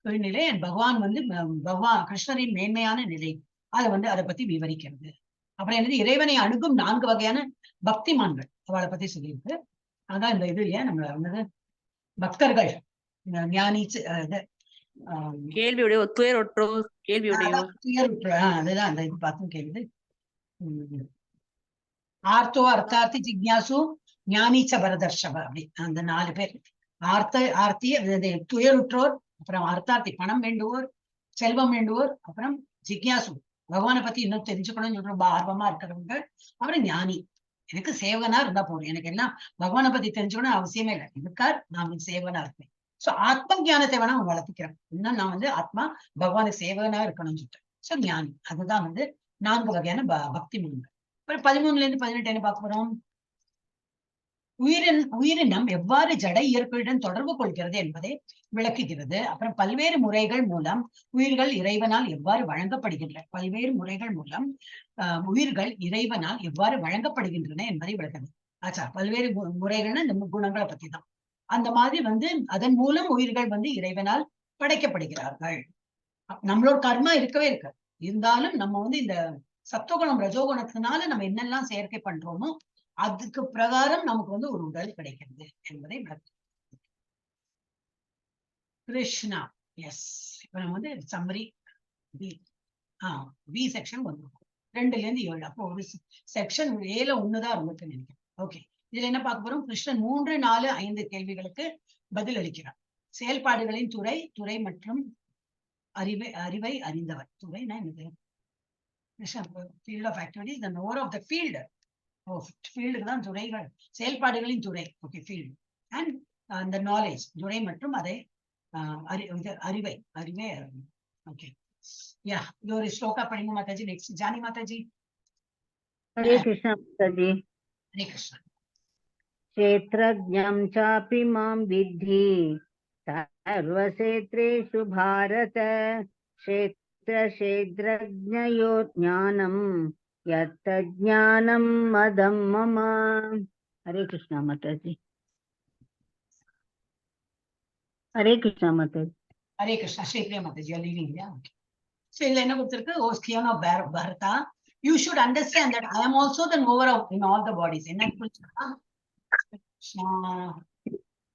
Speaker 1: கீழ்நிலை பகவான் வந்து பகவான் கிருஷ்ணரின் மேன்மையான நிலை அதை பத்தி விவரிக்கிறது. அப்புறம் என்னது இறைவனை அணுகும் 4 வகையான பக்திமான்கள் அவளை பத்தி சொல்லியிருக்கு. அதான் இந்த இது இல்லையா நம்ம வந்து பக்தர்கள் ஞானி
Speaker 2: கேள்வியுடைய துயருற்றோ
Speaker 1: அதுதான் அந்த இது பார்த்தும் கேள்வி. ஆர்த்தோ அர்த்தார்த்தி ஜிக்யாசு ஞானிச்ச பரதர்ஷப அப்படி அந்த 4 பேர். ஆர்த்தி துயருற்றோர், அப்புறம் அர்த்தார்த்தி பணம் வேண்டுவோர், செல்வம் வேண்டுவோர், அப்புறம் ஜிக்யாசு பகவானை பத்தி இன்னும் தெரிஞ்சுக்கணும்னு சொல்ற ரொம்ப ஆர்வமா இருக்கிறவங்க, அப்புறம் ஞானி எனக்கு சேவகனா இருந்தா போதும், எனக்கு எல்லாம் பகவானை பத்தி தெரிஞ்சுக்கணும் அவசியமே இல்லை, இதுக்கார் நான் சேவகனா இருப்பேன். சோ ஆத்ம ஞானத்தை வேணா அவங்க வளர்த்துக்கிறேன். இன்னும் நான் வந்து ஆத்மா பகவானுக்கு சேவகனா இருக்கணும்னு சொல்லிட்டேன். சோ ஞானி அதுதான் வந்து 4 வகையான பக்தி முன்கள். அப்புறம் 13-18 என்ன பார்க்க போறோம்? உயிரினம் எவ்வாறு ஜட இயற்கையுடன் தொடர்பு கொள்கிறது என்பதை விளக்குகிறது. அப்புறம் பல்வேறு முறைகள் மூலம் உயிர்கள் இறைவனால் எவ்வாறு வழங்கப்படுகின்றன, பல்வேறு முறைகள் மூலம் உயிர்கள் இறைவனால் எவ்வாறு வழங்கப்படுகின்றன என்பதை விளக்குது. ஆச்சா, பல்வேறு முறைகள்னா இந்த குணங்களை பத்தி தான். அந்த மாதிரி வந்து அதன் மூலம் உயிர்கள் வந்து இறைவனால் படைக்கப்படுகிறார்கள். நம்மளோட கர்மா இருக்கவே இருக்கு, இருந்தாலும் நம்ம வந்து இந்த சத்துவகுணம் ரஜோகுணத்தினால நம்ம என்னெல்லாம் செயற்கை பண்றோமோ அதுக்கு பிரகாரம் நமக்கு வந்து ஒரு உடல் கிடைக்கிறது என்பதை விளக்கு. கிருஷ்ணா எஸ். இப்ப நம்ம வந்து சம்மரி பி செக்ஷன் வந்திருக்கும் 2-7. அப்போ ஒரு செக்ஷன் ஏல 1தான் இருந்துட்டு நினைக்கிறேன். ஓகே, இதுல என்ன பார்க்க போறோம்? கிருஷ்ணன் 3, 4, 5 கேள்விகளுக்கு பதில் அளிக்கிறார். செயல்பாடுகளின் துறை மற்றும் அறிவை அறிந்தவர். துறைனா என்னது? Field of activity, the knower of the field. ஃபீல்டுக்கு தான் துறைகள், செயல்பாடுகளின் துறை. ஓகே, ஃபீல்டு அண்ட் அந்த நாலேஜ் துறை மற்றும் அதை அறிவை. ஓகே, யா ஒரு ஸ்லோகா படிங்க மாதாஜி. நெக்ஸ்ட் ஜானி மாதாஜி.
Speaker 3: ஹரே கிருஷ்ணா மாதாஜி.
Speaker 1: ஹரே கிருஷ்ணா.
Speaker 3: க்ஷேத்ரஜ்ஞம் சாபி மாம் வித்தி சர்வக்ஷேத்ரேஷு பாரத க்ஷேத்ரக்ஞயோ ஞானம் யத்த ஞானம் மதம் மம. ஹரே கிருஷ்ணா மாதாஜி. ஹரே கிருஷ்ணா மாதாஜி.
Speaker 1: ஹரே கிருஷ்ணா. ஸ்ரீபிரியா மாதாஜி லீவிங். So இதுல என்ன கொடுத்திருக்கு? ஓ ஸ்கியான் of Bharata, you should understand that I am also the knower of in all the bodies. என்ன புரிஞ்சுக்கா?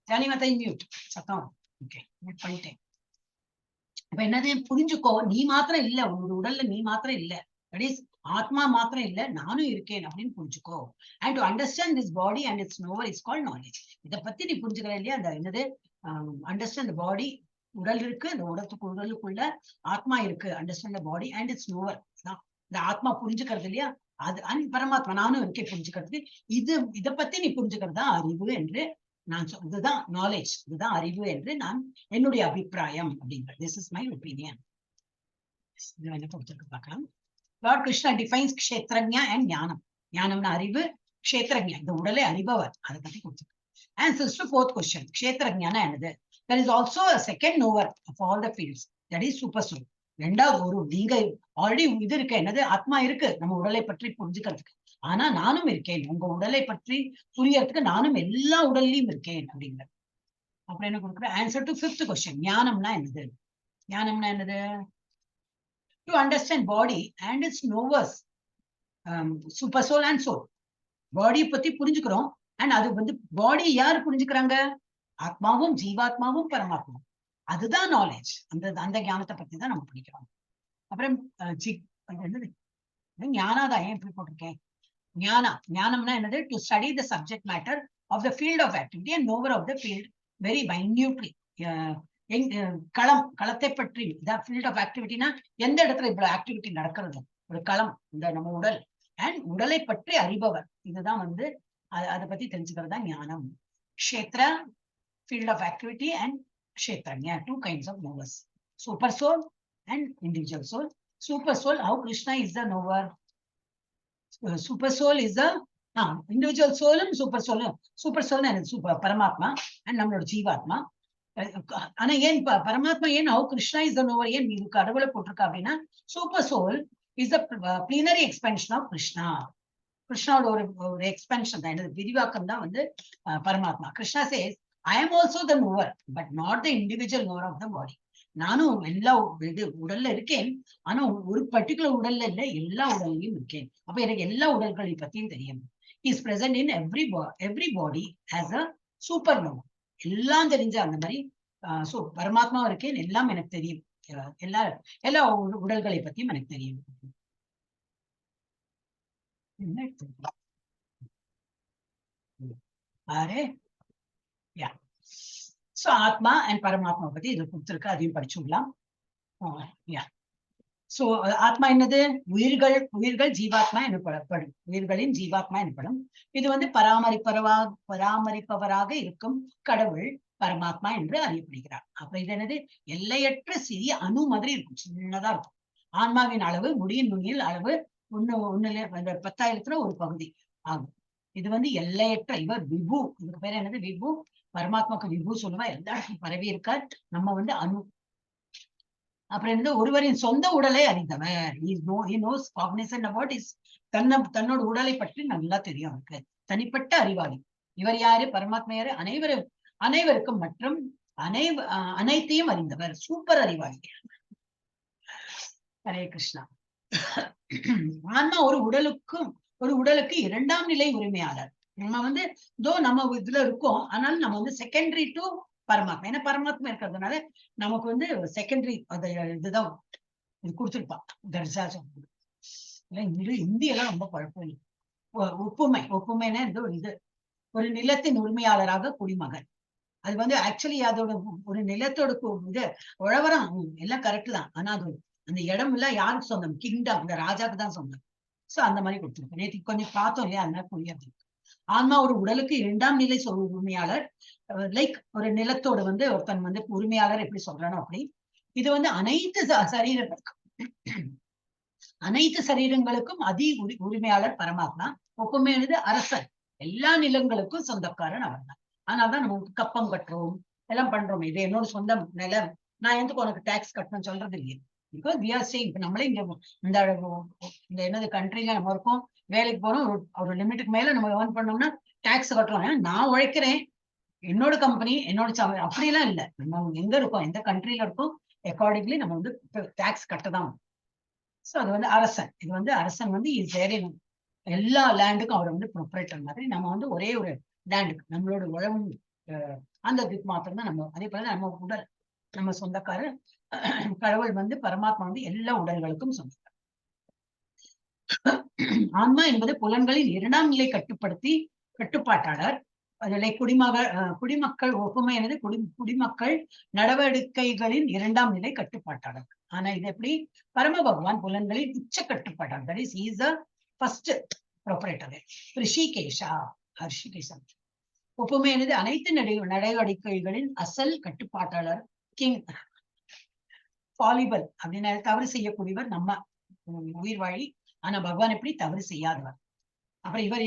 Speaker 1: ஜானி மாதாஜி மியூட் சத்தம். ஓகே, மியூட் பண்ணிட்டேன். அப்ப என்னது? புரிஞ்சுக்கோ, நீ மாத்திரம் இல்ல, உன்னோட உடல்ல நீ மாத்திரம் இல்ல, தட் இஸ் ஆத்மா மாத்திரம் இல்ல, நானும் இருக்கேன் அப்படின்னு புரிஞ்சுக்கோ. And to understand this body and it's நோவர் is called knowledge. இதை பத்தி நீ புரிஞ்சுக்கிற இல்லையா? அந்த என்னது அண்டர்ஸ்டாண்ட் பாடி, உடல் இருக்கு, அந்த உடலுக்குள்ள ஆத்மா இருக்கு, அண்டர்ஸ்டாண்ட் பாடி அண்ட் இட்ஸ் நோவர். இந்த ஆத்மா புரிஞ்சுக்கிறது இல்லையா, அது அண்ட் பரமாத்மா நானும் இருக்கேன் புரிஞ்சுக்கிறது. இதை பத்தி நீ புரிஞ்சுக்கிறது தான் அறிவு என்று நான் இதுதான் நாலேஜ், இதுதான் அறிவு என்று நான் என்னுடைய அபிப்பிராயம் அப்படிங்கிறது. This is my opinion. இது என்ன கொடுத்துருக்கு பார்க்கலாம். லார்ட் கிருஷ்ணா டிஃபைன்ஸ் க்ஷேத்ரஜ்ஞா அண்ட் ஞானம். ஞானம்னா அறிவு, க்ஷேத்ரஜ்ஞா இந்த உடலை அறிபவர், அதை பத்தி கொடுத்துருக்கு. Answers to 4th question. க்ஷேத்ரஜ்ஞானா என்னது? There is also a second knower of all the fields, that is super soul. ரெண்டாவது ஒரு நீங்க ஆல்ரெடி இது இருக்கு, என்னது? ஆத்மா இருக்கு நம்ம உடலை பற்றி புரிஞ்சுக்கிறதுக்கு. ஆனா நானும் இருக்கேன், உங்க உடலை பற்றி புரியறதுக்கு நானும் எல்லா உடல்லையும் இருக்கேன் அப்படிங்கிற. அப்புறம் என்ன கொடுக்குற? Answer to 5th question. ஞானம்னா என்னது? ஞானம்னா என்னது? To understand body and its knowers, super soul and soul. பாடியை பத்தி புரிஞ்சுக்கிறோம், அண்ட் அது வந்து பாடி யாரு புரிஞ்சுக்கிறாங்க? ஆத்மாவும் ஜீவாத்மாவும் பரமாத்மாவும். அதுதான் நாலேஜ். அந்த ஞானத்தை பத்தி தான் நம்ம படிக்கிறோம். அப்புறம் ஞானாதான் ஏன் எப்படி போட்டிருக்கேன்? ஞானம்னா என்னது? To study the subject matter of the field of activity and knower of the field very minutely. களத்தை பற்றி, ஃபீல்ட் ஆஃப் ஆக்டிவிட்டினா எந்த இடத்துல இவ்வளவு ஆக்டிவிட்டி நடக்கிறது, ஒரு களம் இந்த நம்ம உடல், அண்ட் உடலை பற்றி அறிபவர். இதுதான் வந்து அதை பத்தி தெரிஞ்சுக்கிறது தான் ஞானம். Kshetra, field of activity, and kshetranya, 2 kinds of knowers, super soul and individual soul. super soul, how Krishna is the knower. Super soul is the individual soul and super soul. Super soul and super Paramatma and நம்மளோட ஜீவாத்மா. ஆனா ஏன் பரமாத்மா ஏன் how Krishna is the knower ஏன் இது கடவுளை போட்டிருக்கா அப்படின்னா super soul is the plenary expansion of Krishna. கிருஷ்ணாவோட ஒரு எக்ஸ்பென்ஷன் தான், என்னது விரிவாக்கம் தான் வந்து பரமாத்மா. Krishna says I am also the knower but not the individual knower of the body. நானும் எல்லா உடல்ல இருக்கேன், ஆனா ஒரு பர்டிகுலர் உடல்ல இல்ல, எல்லா உடல்லையும் இருக்கேன். அப்ப எனக்கு எல்லா உடல்களை பத்தியும் தெரியும். He is present in every body as a super knower. எல்லாம் தெரிஞ்ச அந்த மாதிரி பரமாத்மா இருக்கேன், எல்லாம் எனக்கு தெரியும், எல்லா உடல்களை பத்தியும் எனக்கு தெரியும். So ஆத்மா அண்ட் பரமாத்மா பத்தி இது கொடுத்திருக்கு, அதையும் படிச்சுடலாம். சோ ஆத்மா என்னது? உயிர்கள் ஜீவாத்மா எனப்படும், உயிர்களின் ஜீவாத்மா எனப்படும். இது வந்து பராமரிப்பவராக இருக்கும் கடவுள் பரமாத்மா என்று அறியப்படுகிறார். அப்ப இது என்னது? எல்லையற்ற சிறிய அணு மாதிரி இருக்கும், சின்னதா இருக்கும். ஆன்மாவின் அளவு முடியின் நுண்ணில் அளவு 10,000 ஒரு பகுதி ஆகும். இது வந்து எல்லையற்ற, இவர் விபு, இதுக்கு பேர் என்னது? விபு. பரமாத்மாக்கு விபு சொல்லுவா, எல்லா இடத்துக்கும் பரவி இருக்கார். நம்ம வந்து அணு. அப்புறம் இருந்து ஒருவரின் சொந்த உடலை அறிந்தவர். தன்னோட உடலை பற்றி நல்லா தெரியும் அவருக்கு, தனிப்பட்ட அறிவாளி. இவர் யாரு? பரமாத்மா யாரு? அனைவருக்கும் மற்றும் அனைத்தையும் அறிந்தவர், சூப்பர் அறிவாளி. ஹரே கிருஷ்ணா. ஆன்மா ஒரு உடலுக்கு 2ஆம் நிலை உரிமையாளர். நம்ம வந்து நம்ம இதுல இருக்கோம், ஆனாலும் நம்ம வந்து செகண்டரி டு பரமாத்மா. ஏன்னா பரமாத்மா இருக்கிறதுனால நமக்கு வந்து செகண்டரி இதுதான் இது கொடுத்துருப்பான். இந்தியெல்லாம் ரொம்ப குழப்பம் இல்லை. ஒப்புமைன்னா ஒரு நிலத்தின் உரிமையாளராக குடிமகன். அது வந்து ஆக்சுவலி அதோட ஒரு நிலத்தோட இது உழவரம் எல்லாம் கரெக்ட் தான், ஆனா அது அந்த இடம் எல்லாம் யாருக்கு சொந்தம்? கிங்டம், இந்த ராஜாக்கு தான் சொந்தம். சோ அந்த மாதிரி கொடுத்துருக்கேன். நேற்று கொஞ்சம் பார்த்தோம் இல்லையா, அதனால புரியாது. ஆன்மா ஒரு உடலுக்கு 2ஆம் நிலை உரிமையாளர். லைக் ஒரு நிலத்தோட வந்து ஒருத்தன் வந்து உரிமையாளர் எப்படி சொல்றானோ அப்படி. இது வந்து அனைத்து சரீரங்களுக்கும் உரிமையாளர் பரமாத்மா. ஒப்புமையானது அரசர், எல்லா நிலங்களுக்கும் சொந்தக்காரன் அவர் தான். அதனால்தான் நம்ம கப்பம் கட்டுறோம், எல்லாம் பண்றோம். இது என்னோட சொந்த நிலம், நான் எதுக்கு உனக்கு டாக்ஸ் கட்டணும்னு சொல்றது இல்லையா? Because we are saying. இப்ப நம்மளே இங்க இந்த என்னது கண்ட்ரில நம்ம இருக்கோம், வேலைக்கு போறோம், ஒரு லிமிட்டுக்கு மேல நம்ம ஏர்ன் பண்ணோம்னா டாக்ஸ் கட்டுறோம். நான் உழைக்கிறேன், என்னோட கம்பெனி, என்னோட அப்படிலாம் இல்லை. நம்ம எங்க இருக்கோம், எந்த கண்ட்ரில இருக்கோம், அக்கார்டிங்லி நம்ம வந்து டாக்ஸ் கட்டதான். சோ அது வந்து அரசன். இது வந்து அரசன் வந்து எல்லா லேண்டுக்கும் அவர் வந்து ப்ரொப்ரேட்டர் மாதிரி. நம்ம வந்து ஒரே ஒரு லேண்டுக்கு நம்மளோட உழவும் அந்த இதுக்கு மாத்திரம் தான் நம்ம. அதே போல நம்ம உடல் நம்ம சொந்தக்காரர். கடவுள் வந்து பரமாத்மா வந்து எல்லா உடல்களுக்கும் சொந்தக்காரர். ஆன்மா என்பது புலன்களின் 2ஆம் நிலை கட்டுப்பாட்டாளர். அதில் குடிமக்கள் ஒப்புமை எனது குடிமக்கள் நடவடிக்கைகளின் 2ஆம் நிலை கட்டுப்பாட்டாளர். ஆனா இது எப்படி? பரம பகவான் புலன்களின் உச்ச கட்டுப்பாட்டாளர். That is is the first proprietor. Hrishikesha ஒப்புமை எனது அனைத்து நடவடிக்கைகளின் அசல் கட்டுப்பாட்டாளர். கிங் ஃபாலிபிள் அப்படின்னா தவறு செய்யக்கூடியவர் நம்ம உயிர் வாழி. ஆனா பகவான் எப்படி? தவறு செய்யாதவர். அப்புறம் இவர்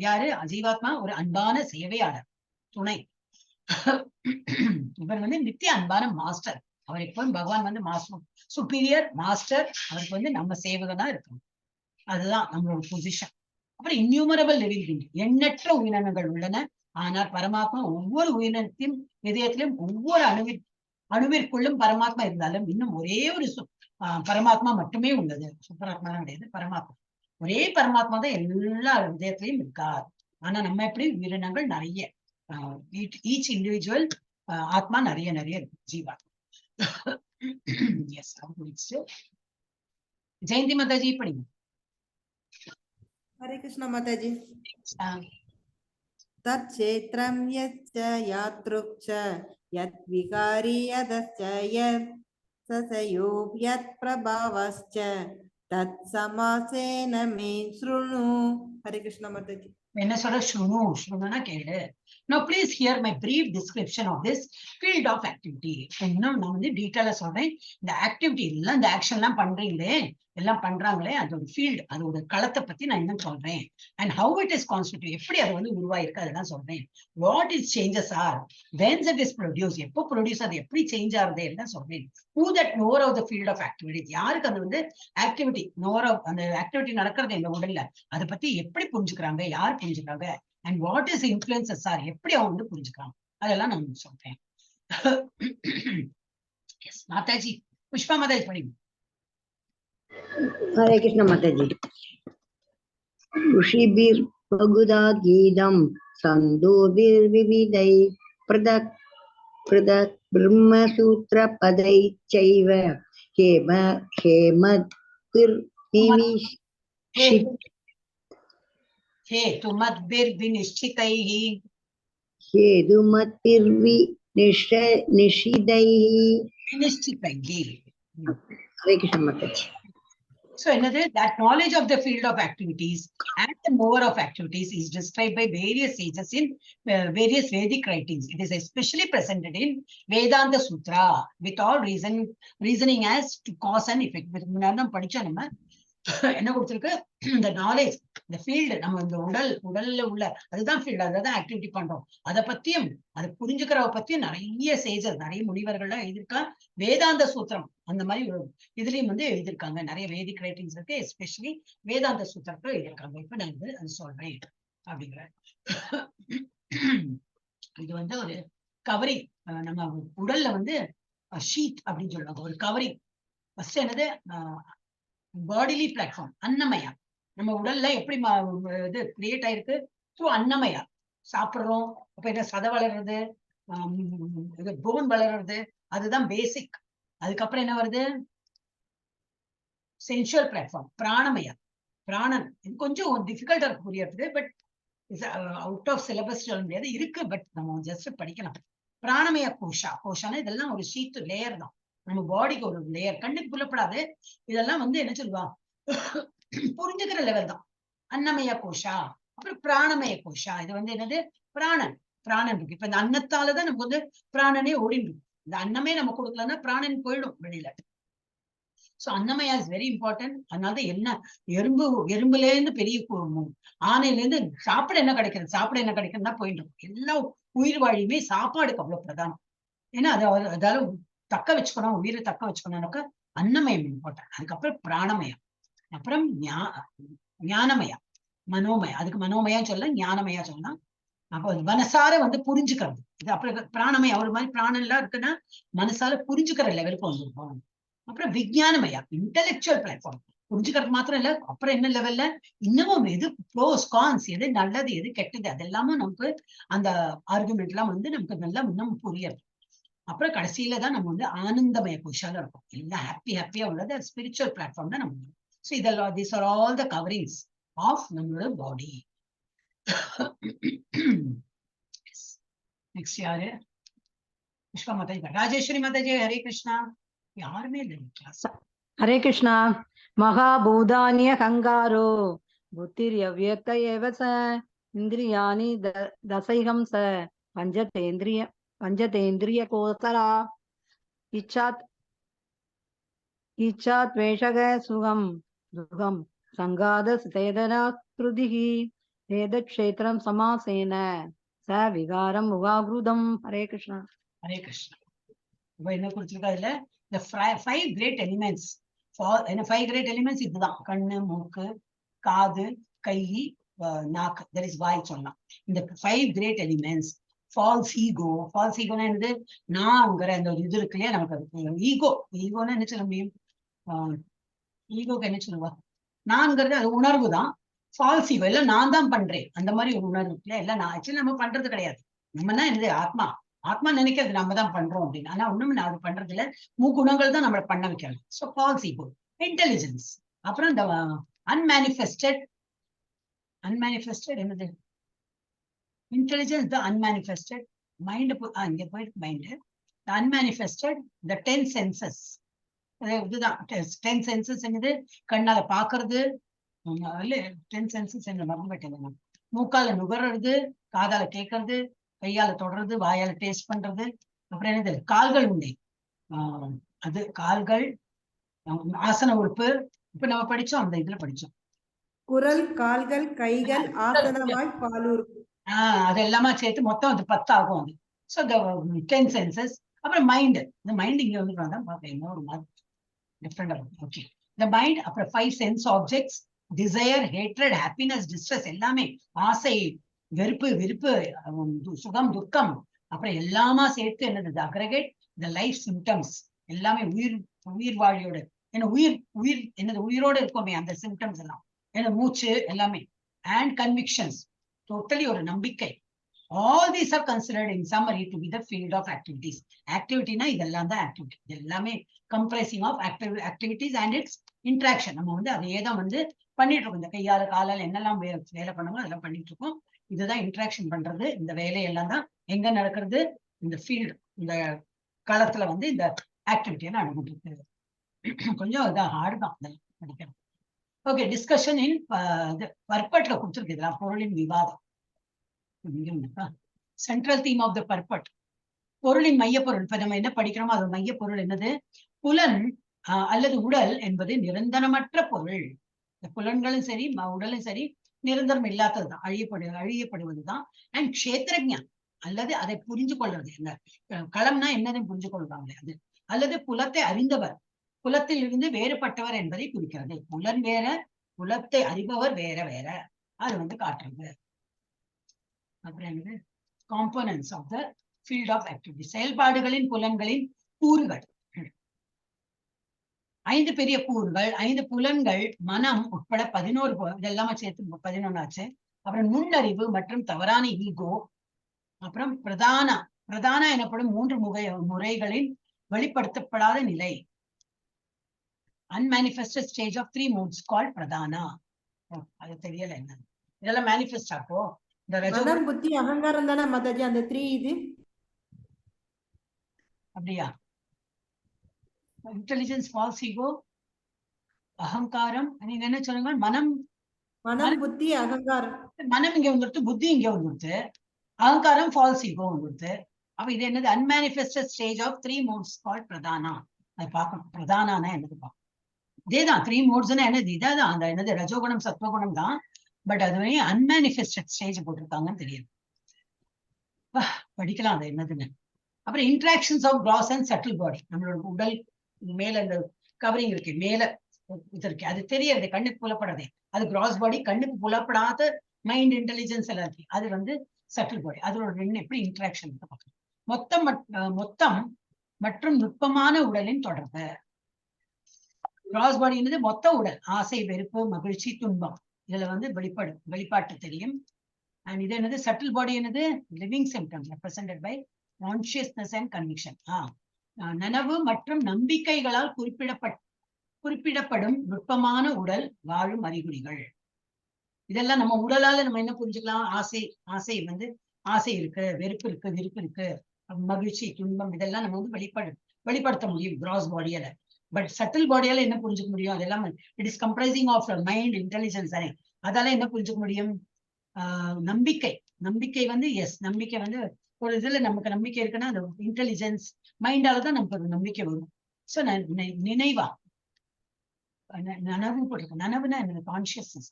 Speaker 1: யாரு? ஜீவாத்மா ஒரு அன்பான சேவையாளர், துணை. இவர் வந்து நித்திய அன்பான மாஸ்டர். அவர் எப்பவும் பகவான் வந்து சுப்பீரியர் மாஸ்டர். அவருக்கு வந்து நம்ம சேவகனா இருக்கணும், அதுதான் நம்மளோட பொசிஷன். அப்புறம் இன்யூமரபிள் லிவிங் திங், எண்ணற்ற உயிரினங்கள் உள்ளன. ஆனால் பரமாத்மா ஒவ்வொரு உயிரினத்தின் இதயத்திலும் ஒவ்வொரு அணுவிற்குள்ளும் பரமாத்மா இருந்தாலும் இன்னும் ஒரே ஒரு பரமாத்மா மட்டுமே உள்ளது. சுப்பராத்மா கிடையாது, பரமாத்மா. ஒரே பரமாத்மா தான் எல்லா இதயத்திலையும் இருக்கார். ஆனா நம்ம எப்படி? உயிரினங்கள் நிறைய, ஈச் இண்டிவிஜுவல் ஆத்மா நிறைய இருக்கு, ஜீவாத்மா. ஜெயந்தி மாதாஜி படிங்க.
Speaker 4: हरे कृष्ण माताजी। तच्चेत्रं यच्च यातृक् यद्विकारी यदश्च यत् ससयोः यत्प्रभावश्च तत्समासेन मे शृणु Hare Krishna Mataji.
Speaker 1: என்ன சொல்ற ஸ்ருணுனா கேளு. Now please hear my brief description of this field of activity. இன்னும் நான் வந்து டீட்டெயிலா சொல்றேன். இந்த ஆக்டிவிட்டி எல்லாம் இந்த ஆக்ஷன் எல்லாம் பண்றீங்களே எல்லாம் பண்றாங்களே அதோட ஃபீல்டு அதோட களத்தை பத்தி நான் இன்னும் சொல்றேன். And how it is constitute எப்படி அது வந்து உருவாயிருக்கு அதெல்லாம் சொல்றேன். What is changes or whence it is produce எப்போ ப்ரொடியூஸ் அது எப்படி சேஞ்ச் ஆகுது எல்லாம் சொல்றேன். Who that knower of the field of activity யாருக்கு அது வந்து ஆக்டிவிட்டி நோர் ஆஃப் அந்த ஆக்டிவிட்டி நடக்கிறது இந்த உடல்ல அதை பத்தி எப்படி புரிஞ்சுக்கிறாங்க யார் புரிஞ்சுக்கிறாங்க and what is influences or எப்படி அவங்க வந்து புரிஞ்சுக்கிறாங்க அதெல்லாம் நான் சொல்றேன். மாதாஜி புஷ்பா மாதாஜி படிங்க.
Speaker 3: Hare Krishna Mataji. ऋषिभिर् बहुधा गीतं छन्दोभिर्विविधैः पृथक् पृथक् ब्रह्मसूत्रपदैश्चैव
Speaker 1: हेतुमद्भिर्विनिश्चितैः
Speaker 3: हेतुमद्भिर्विनिश्चितैः. Hare Krishna Mataji.
Speaker 1: So another that knowledge of the field of activities and the mover of activities is described by various sages in various Vedic writings. It is especially presented in Vedanta Sutra with all reasoning as to cause and effect. With முன்னாடி படிச்சா நம்ம என்ன கொடுத்திருக்கு இந்த knowledge இந்த field நம்ம இந்த உடல்ல உள்ள அதுதான் ஃபீல்டு அதான் ஆக்டிவிட்டி பண்றோம் அதை பத்தியும் அதை புரிஞ்சுக்கிறவ பத்தியும் நிறைய சேஜர் நிறைய முனிவர்கள்லாம் எழுதியிருக்கா. வேதாந்த சூத்திரம் அந்த மாதிரி இதுலயும் வந்து எழுதியிருக்காங்க. நிறைய வேதிக் ரைட்டிங்ஸ் இருக்கு எஸ்பெஷலி வேதாந்த சூத்திரத்தை எழுதியிருக்காங்க. இப்ப நான் வந்து அது சொல்றேன் அப்படிங்கிற இது வந்து ஒரு கவரிங் நம்ம உடல்ல வந்து ஷீட் அப்படின்னு சொல்லுவாங்க ஒரு கவரிங். ஃபர்ஸ்ட் என்னது பாடிலி பிளாட்ஃபார்ம் அன்னமயா நம்ம உடல்ல எப்படி இது கிரியேட் ஆயிருக்கு த்ரூ அன்னமயா சாப்பிடுறோம் அப்ப என்ன சதை வளர்றது போன் வளர்றது அதுதான் பேசிக். அதுக்கப்புறம் என்ன வருது சென்சுவல் பிளாட்ஃபார்ம் பிராணமயா பிராணன் இது கொஞ்சம் டிஃபிகல்ட்டா இருக்கு புரியறது பட் அவுட் ஆஃப் சிலபஸ் சொல்ல முடியாது இருக்கு பட் நம்ம ஜஸ்ட் படிக்கலாம். பிராணமய கோஷானா இதெல்லாம் ஒரு ஷீட் லேயர் தான் நம்ம பாடிக்கு ஒரு லேயர் கண்ணுக்கு புலப்படாது. இதெல்லாம் வந்து என்ன சொல்லுவா புரிஞ்சுக்கிற லெவல் தான். அன்னமய கோஷா அப்புறம் பிராணமய கோஷா இது வந்து என்னது பிராணன் இருக்கு. இப்ப இந்த அன்னத்தாலதான் நமக்கு வந்து பிராணனே ஓடிடும். இந்த அன்னமே நம்ம கொடுக்கலன்னா பிராணன் போயிடும் வெளியில. So Annamaya is very important. அதனால என்ன எறும்புல இருந்து பெரிய ஆனையில இருந்து சாப்பிட என்ன கிடைக்கிறதுனா போயிட்டு இருக்கும். எல்லா உயிர் வாழியுமே சாப்பாடுக்கு அவ்வளவு பிரதானம். ஏன்னா அதால தக்க வச்சுக்கணும் உயிரை தக்க வச்சுக்கணும்னாக்கா அன்னமயம் இம்பார்ட்டன்ட். அதுக்கப்புறம் பிராணமயம் அப்புறம் ஞானமயா மனோமயா அதுக்கு மனோமயா சொல்லலாம் ஞானமயா சொல்லலாம். அப்போ மனசார வந்து புரிஞ்சுக்கிறது இது. அப்புறம் பிராணமயா ஒரு மாதிரி பிராணம் எல்லாம் இருக்குன்னா மனசால புரிஞ்சுக்கிற லெவலுக்கு வந்துருப்போம். அப்புறம் விஞ்ஞானமயா இன்டெலெக்சுவல் பிளாட்ஃபார்ம் புரிஞ்சுக்கிறது மாத்திரம் இல்ல அப்புறம் என்ன லெவல்ல இன்னமும் எது ப்ரோஸ் கான்ஸ் எது நல்லது எது கெட்டது அதெல்லாமும் நமக்கு அந்த ஆர்குமெண்ட் எல்லாம் வந்து நமக்கு நல்லா இன்னும் புரியாது. அப்புறம் கடைசியில தான் நம்ம வந்து ஆனந்தமய கோஷால இருக்கும். எல்லாம் ஹாப்பியா உள்ளது ஸ்பிரிச்சுவல் பிளாட்ஃபார்ம் தான் நம்ம. ஸோ இதெல்லாம் these are all the coverings of நம்மளோட பாடி. நெக்ஸ்ட் யாரு புஷ்பா மாதாஜி ராஜேஸ்வரி மாதாஜி. ஹரே கிருஷ்ணா. யாருமே இல்லை கிளாஸ்.
Speaker 5: ஹரே கிருஷ்ணா. மகாபூதானிய கங்காரோ புத்திர்யவ்யக்த ஏவ ச இந்திரியாணி தசைகம் ச பஞ்சதேந்திரிய கோசலா இச்சாத் வேஷக சுகம் துகம் சங்காத சேதனா ஸ்ருதிஹி வேதக்ஷேத்ரம் சமாசேன ச விகாரம் உகாகிருதம். ஹரே கிருஷ்ணா.
Speaker 1: ஹரே கிருஷ்ணா. இப்ப என்ன குறிச்சிருக்கா இதுல the five great elements. Five great elements இதுதான் கண்ணு மூக்கு காது கை நாக்கு that is வாய் சொல்லலாம். இந்த 5 great elements false ஈகோனா என்னது நான்ங்கிற அந்த ஒரு இது இருக்கு இல்லையா நமக்கு ஈகோன்னா என்ன சொல்ல முடியும் ஈகோக்கு என்ன சொல்லுவா நான்ங்கிறது அது உணர்வு தான். ஃபால்ஸ் ஈகோ எல்லாம் நான் தான் பண்றேன் அந்த மாதிரி ஒரு உணர்வு இல்லையா எல்லாம் நான் ஆக்சுவலி நம்ம பண்றது கிடையாது. நம்ம தான் என்னது ஆத்மா நினைக்கிறது நம்ம தான் பண்றோம் அப்படின்னு. ஆனா ஒண்ணும் நான் அது பண்றது இல்ல குணங்கள் தான் நம்மளை பண்ண வைக்கலாம். So false ego intelligence. அப்புறம் இந்த அன்மேனிஃபெஸ்டட் என்னது intelligence the unmanifested mind இங்க போயிருக்கு mind the unmanifested the 10 senses இதுதான் 10 senses என்னது கண்ணால பாக்குறது 10 சென்சஸ் என்ன மறந்துட்டேன். மூக்கால நுகர்றது, காதால கேட்கறது, கையால தொடறது, வாயால டேஸ்ட் பண்றது. அப்புறம் என்னது, கால்கள் உண்டே, அது கால்கள், ஆசன உறுப்பு. இப்ப நம்ம படிச்சோம், அந்த இதுல படிச்சோம்.
Speaker 4: குரல், கால்கள், கைகள், ஆசனமாய் பாலூர்.
Speaker 1: அது எல்லாமே சேர்த்து மொத்தம் அது 10 ஆகும் அது. So 10 senses. அப்புறம் மைண்ட், இந்த மைண்ட் இங்க வந்து பார்ப்பேன் இன்னொரு மாதிரி டிஃப்ரெண்டா. ஓகே, இந்த மைண்ட். அப்புறம் 5 sense objects, desire, hatred, happiness, distress, எல்லாமே ஆசை, வெறுப்பு, விருப்பு, சுகம், துக்கம், அப்புறம் எல்லாமா சேர்த்து என்னது அக்ரகேட் இந்த லைஃப் சிம்டம்ஸ் எல்லாமே. உயிர் வாழியோட என்ன உயிர் என்னது உயிரோட இருக்கோமே அந்த சிம்டம்ஸ் எல்லாம், என்ன மூச்சு எல்லாமே. அண்ட் கன்விக்ஷன்ஸ், டோட்டலி ஒரு நம்பிக்கை. All these are considered in summary to be the field of activities. Activity-na இதெல்லாம் தான் activity. எல்லாமே comprising of activities and its interaction. நம்ம வந்து அதையே தான் வந்து பண்ணிட்டு இருக்கோம். இந்த கையால காலால என்னெல்லாம் வேலை பண்ணமோ அதெல்லாம் பண்ணிட்டு இருக்கோம். இதுதான் இன்ட்ராக்ஷன் பண்றது. இந்த வேலையெல்லாம் தான் எங்க நடக்கிறது, இந்த ஃபீல்டு, இந்த களத்துல வந்து இந்த ஆக்டிவிட்டி எல்லாம் நடந்துட்டு இருக்கு. கொஞ்சம் இதான் ஹார்டு தான் அதெல்லாம் படிக்கணும். ஓகே, டிஸ்கஷன் இன் பர்பட்ல கொடுத்துருக்கு. இதெல்லாம் பொருளின் விவாதம். சென்ட்ரல் தீம் ஆஃப் த பர்பட், பொருளின் மையப்பொருள். இப்ப நம்ம என்ன படிக்கிறோமோ அது மையப்பொருள் என்னது, புலன் அல்லது உடல் என்பது நிரந்தரமற்ற பொருள். இந்த புலன்களும் சரி உடலும் சரி நிரந்தரம் இல்லாததுதான், அழியப்படுவதுதான். அண்ட் க்ஷேத்திரஜ்ஞான் அல்லது அதை புரிஞ்சு கொள்றது. என்ன களம்னா என்னதுன்னு புரிஞ்சு கொள்றாங்க அது. அல்லது புலத்தை அறிந்தவர், புலத்தில் இருந்து வேறுபட்டவர் என்பதை குறிக்கிறது. புலன் வேற, புலத்தை அறிபவர் வேற வேற, அது வந்து காட்டுறது. அப்புறம் என்னது, components of the field of activity, செயல்பாடுகளின் புலன்களின் கூறுகள். 5 பெரிய கூறுகள், 5 புலன்கள், மனம் உட்பட 11, இதெல்லாமே சேர்த்து 11 ஆச்சு. அப்புறம் நுண்ணறிவு மற்றும் தவறான ஈகோ. அப்புறம் பிரதான எனப்படும் 3 முறைகளின் வெளிப்படுத்தப்படாத நிலை. Unmanifested stage of 3 moods called pradhana. அது தெரியல என்ன, இதெல்லாம் மேனிஃபெஸ்ட் ஆகும்.
Speaker 4: மனம், புத்தி, அகங்காரம் தானே மாதாஜி அந்த 3 இது?
Speaker 1: அப்படியா? இன்டெலிஜென்ஸ், ஃபால்ஸ் ஈகோ, அகங்காரம். நீங்க என்ன சொல்லுங்க? மனம்,
Speaker 4: புத்தி, அகங்காரம்.
Speaker 1: மனம் இங்க வந்துடுத்து, புத்தி இங்க வந்துடுத்து, அகங்காரம் ஃபால்ஸ் ஈகோ வந்துடுத்து. அப்ப இது என்னது, unmanifested stage of 3 moods called pradhana. அது பார்க்கணும், பிரதானானா என்னது பார்க்கணும். இதேதான் 3 moodsனா என்னது, இதான் அந்த என்னது ரஜோகுணம் சத்வகுணம் தான். பட் அது அன்மேனிஃபெஸ்டட் ஸ்டேஜ் போட்டிருக்காங்கன்னு தெரியுது. படிக்கலாம் அது என்னதுன்னு. அப்புறம் interactions of gross and subtle body, நம்மளோட உடல் மேல இந்த கவரிங் இருக்கு, மேல இது இருக்கு, அது தெரியறது, கண்ணுக்கு புலப்படாதே, அது கிராஸ் பாடி. கண்ணுக்கு புலப்படாத மைண்ட், இன்டெலிஜென்ஸ் எல்லாம் இருக்கு, அது வந்து சட்டில் பாடி. அதோட எப்படி இன்ட்ராக்ஷன் பார்க்கணும். மொத்தம் மற்றும் நுட்பமான உடலின் தொடர்பு. கிராஸ் பாடி என்னது, மொத்த உடல், ஆசை, வெறுப்பு, மகிழ்ச்சி, துன்பம், இதுல வந்து வெளிப்பாட்டு தெரியும். அண்ட் இது என்னது, சட்டில் பாடி என்னது, living symptoms represented by consciousness and conviction. நனவு மற்றும் நம்பிக்கைகளால் குறிப்பிடப்படும் நுட்பமான உடல் வாழும் அறிகுறிகள். இதெல்லாம் நம்ம உடலால நம்ம என்ன புரிஞ்சுக்கலாம், ஆசை வந்து ஆசை இருக்கு, வெறுப்பு இருக்கு, விருப்பு இருக்கு, மகிழ்ச்சி, துன்பம், இதெல்லாம் நம்ம வந்து வெளிப்படுத்த முடியும் கிராஸ் பாடியால. பட் சட்டில் பாடியால என்ன புரிஞ்சுக்க முடியும், அதெல்லாம் it is comprising of mind, intelligence தானே. அதால என்ன புரிஞ்சுக்க முடியும், நம்பிக்கை வந்து எஸ், நம்பிக்கை வந்து ஒரு இதுல நமக்கு நம்பிக்கை இருக்குன்னா அந்த இன்டெலிஜென்ஸ் மைண்டாலதான் நமக்கு ஒரு நம்பிக்கை வரும். சோ நினைவா நனவு போட்டிருக்கோம். நனவுனா எனக்கு கான்சியஸ்னஸ்.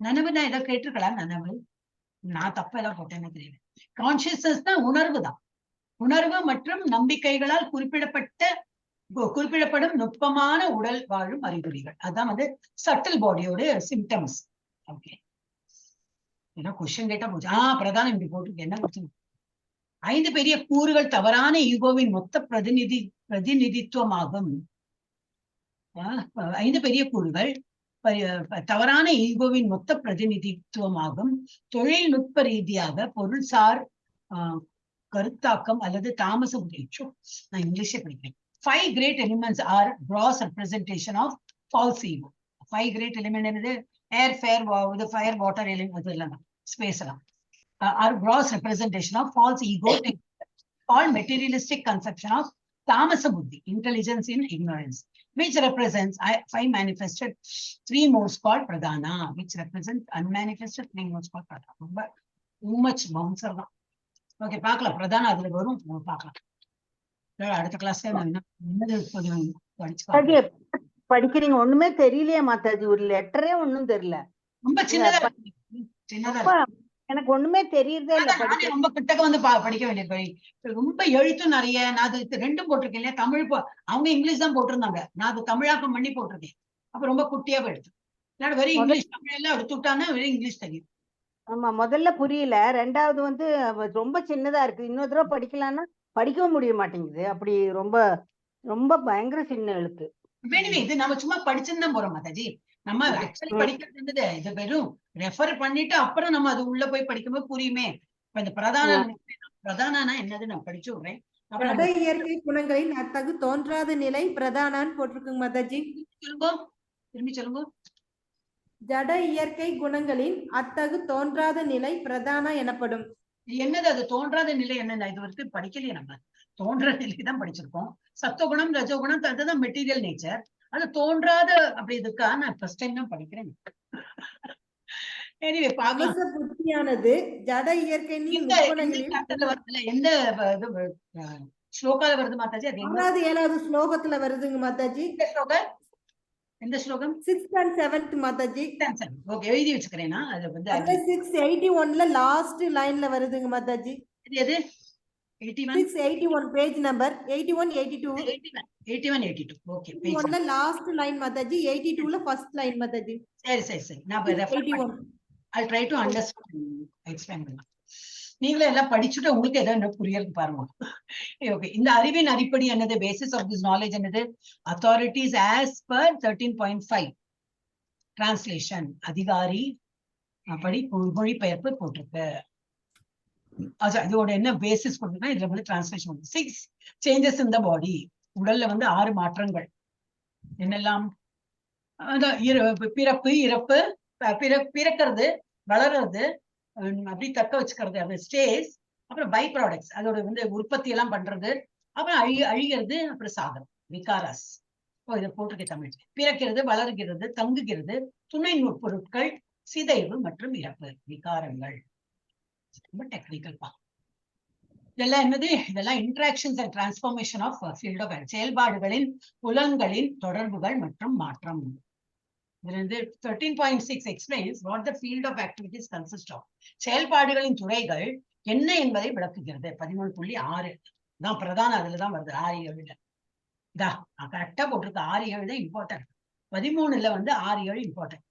Speaker 1: நனவுனா ஏதோ கேட்டிருக்கலாம், நனவு நான் தப்பெல்லாம் போட்டேன்னு தெரியல. கான்சியஸ்னஸ் தான் உணர்வு தான். உணர்வு மற்றும் நம்பிக்கைகளால் குறிப்பிடப்படும் நுட்பமான உடல் வாழும் அறிகுறிகள், அதான் வந்து சட்டில் பாடியோட சிம்டம்ஸ். ஓகே, ஏன்னா கொஸ்டின் கேட்டா போச்சு. பிரதானம் இப்படி போட்டு என்ன கொஸ்டின். 5 பெரிய கூறுகள் தவறான ஈகோவின் மொத்த பிரதிநிதித்துவமாகும். 5 பெரிய கூறுகள் தவறான ஈகோவின் மொத்த பிரதிநிதித்துவமாகும். தொழில்நுட்ப ரீதியாக பொருள்சார் கருத்தாக்கம் அல்லது தாமச உதேச்சம். நான் இங்கிலீஷே படிக்கிறேன். 5 great elements are gross representation of false ego. 5 great element என்னது, air, fire, water element, அதெல்லாம் ஸ்பேஸ் எல்லாம் are gross representation of false ego called materialistic conception of Tamasa buddhi, intelligence in ignorance, which represents 5 manifested, 3 modes called pradhana, which represent unmanifested 3 modes called pradhana. But too much bouncer. Okay, பார்க்கலாம் பிரதான அதுல வரும், பார்க்கலாம். அடுத்த கிளாஸ்ல நான் என்னது கொஞ்சம் படிச்சு
Speaker 5: படிக்கிறீங்க, ஒண்ணுமே தெரியலையே மாதாஜி, ஒரு லெட்டரே ஒண்ணும் தெரியல,
Speaker 1: ரொம்ப சின்னதா சின்னதா
Speaker 5: எனக்கு ஒண்ணுமே தெரியறதே இல்ல.
Speaker 1: ரொம்ப கிட்டக்க வந்து படிக்க வேண்டியது, ரொம்ப எழுத்தும் நிறைய. நான் அது ரெண்டும் போட்டிருக்கேன் இல்லையா, தமிழ் அவங்க இங்கிலீஷ் தான் போட்டிருந்தாங்க, நான் அது தமிழாக்கம் பண்ணி போட்டிருக்கேன். அப்ப ரொம்ப குட்டியா போயிடுது. இல்லாட்டி வெறும் இங்கிலீஷ் தமிழ் எல்லாம் எடுத்து விட்டானா வெறும் இங்கிலீஷ் தெரியும்.
Speaker 5: ஆமா, முதல்ல புரியல, ரெண்டாவது வந்து ரொம்ப சின்னதா இருக்கு, இன்னொரு தடவை படிக்கலாம்னா படிக்கவும் முடிய மாட்டேங்குது, அப்படி ரொம்ப ரொம்ப பயங்கர சின்ன எழுத்து.
Speaker 1: வேணுமே இது நம்ம சும்மா படிச்சுன்னு போறோம் மாதாஜி, நம்ம ஆக்சுவலி படிக்கிறது இருந்தது இது வெறும் ரெஃபர் பண்ணிட்டு அப்புறம் நம்ம அது உள்ள போய் படிக்கும்போது புரியுமே. இப்ப இந்த பிரதானா என்னது நான் படிச்சு விடுறேன்.
Speaker 4: ஜட இயற்கை குணங்களின் அத்தகு தோன்றாத நிலை பிரதானான்னு போட்டிருக்குங்க மாதாஜி.
Speaker 1: சொல்லுங்க, திரும்பி சொல்லுங்க.
Speaker 4: ஜட இயற்கை குணங்களின் அத்தகு தோன்றாத நிலை பிரதானா எனப்படும்.
Speaker 1: என்னது அது தோன்றாத நிலை? என்னன்னா இது வரைக்கும் படிக்கலையே, நம்ம தோன்ற நிலை தான் படிச்சிருக்கோம். சத்துவகுணம் ரஜோகுணம் அதுதான் மெட்டீரியல் நேச்சர். அது தோன்றாத அப்படி இருக்கா? நான் ஃபர்ஸ்ட் டைம் தான் படிக்கிறேன். எனிவே பார்க்கலாம்.
Speaker 4: புத்தியானது ஜட இயற்கை
Speaker 1: எந்த ஸ்லோகால வருது மாதாஜி? அது
Speaker 4: 6வது 7வது ஸ்லோகத்துல வருதுங்க மாதாஜி.
Speaker 1: எந்த ஸ்லோகம்?
Speaker 4: 6th and 7th Mataji.
Speaker 1: Okay, எழுதி வச்சுக்கிறேனா? அது வந்து
Speaker 4: 681ல லாஸ்ட் லைன்ல வருதுங்க மாதாஜி.
Speaker 1: எது? 81
Speaker 4: 681 பேஜ் நம்பர் 81 82
Speaker 1: 81 82. ஓகே, பேஜ்
Speaker 4: 1ல லாஸ்ட் லைன் மாதாஜி, 82ல ஃபர்ஸ்ட் லைன் மாதாஜி.
Speaker 1: சரி நான் refer 81. I'll try to understand, explain பண்ணலாம். நீங்களே எல்லாம் படிச்சுட்டு உங்களுக்கு ஏதாவது புரியறது பாருங்க. ஓகே, இந்த அறிவின் அடிப்படை என்னது? பேசிஸ் ஆஃப் திஸ் நாலேஜ் என்னது? அத்தாரிட்டிஸ் ஆஸ் பர் 13.5 டிரான்ஸ்லேஷன், அதிகாரி அப்படி மொழிபெயர்ப்பு போட்டிருக்கு. இதோட என்ன பேசிஸ் போட்டிருக்கா? இதுல வந்து டிரான்ஸ்லேஷன் 6 சேஞ்சஸ் இன் த பாடி, உடல்ல வந்து 6 மாற்றங்கள். என்னெல்லாம்? பிறப்பு, இறப்பு, பிறக்கிறது, வளர்றது, அப்படி தக்க வச்சுக்கிறது, அது ஸ்டேஜ். அப்புறம் பை ப்ராடக்ட்ஸ், அதோட வந்து உற்பத்தி எல்லாம் பண்றது, அப்புறம் அழிகிறது, அப்புறம் சாகரம், விகாராஸ். இதை போட்டிருக்க தமிழ். பிறக்கிறது, வளர்கிறது, தங்குகிறது, துணை பொருட்கள், சிதைவு மற்றும் இறப்பு, விகாரங்கள். ரொம்ப டெக்னிக்கல் பா. இதெல்லாம் என்னது? இதெல்லாம் interactions and transformation of field of செயல்பாடுகளின் புலன்களின் தொடர்புகள் மற்றும் மாற்றம். 13.6 explains what the field of activities consists of. செயல்பாடுகளின் துறைகள் என்ன என்பதை விளக்குகிறது. 13.6 தான் பிரதான, அதுலதான் வருது. 6 7 கரெக்டா போட்டிருக்கு. 6 7 தான் இம்பார்ட்டன்ட். 13ல வந்து 6 7 important.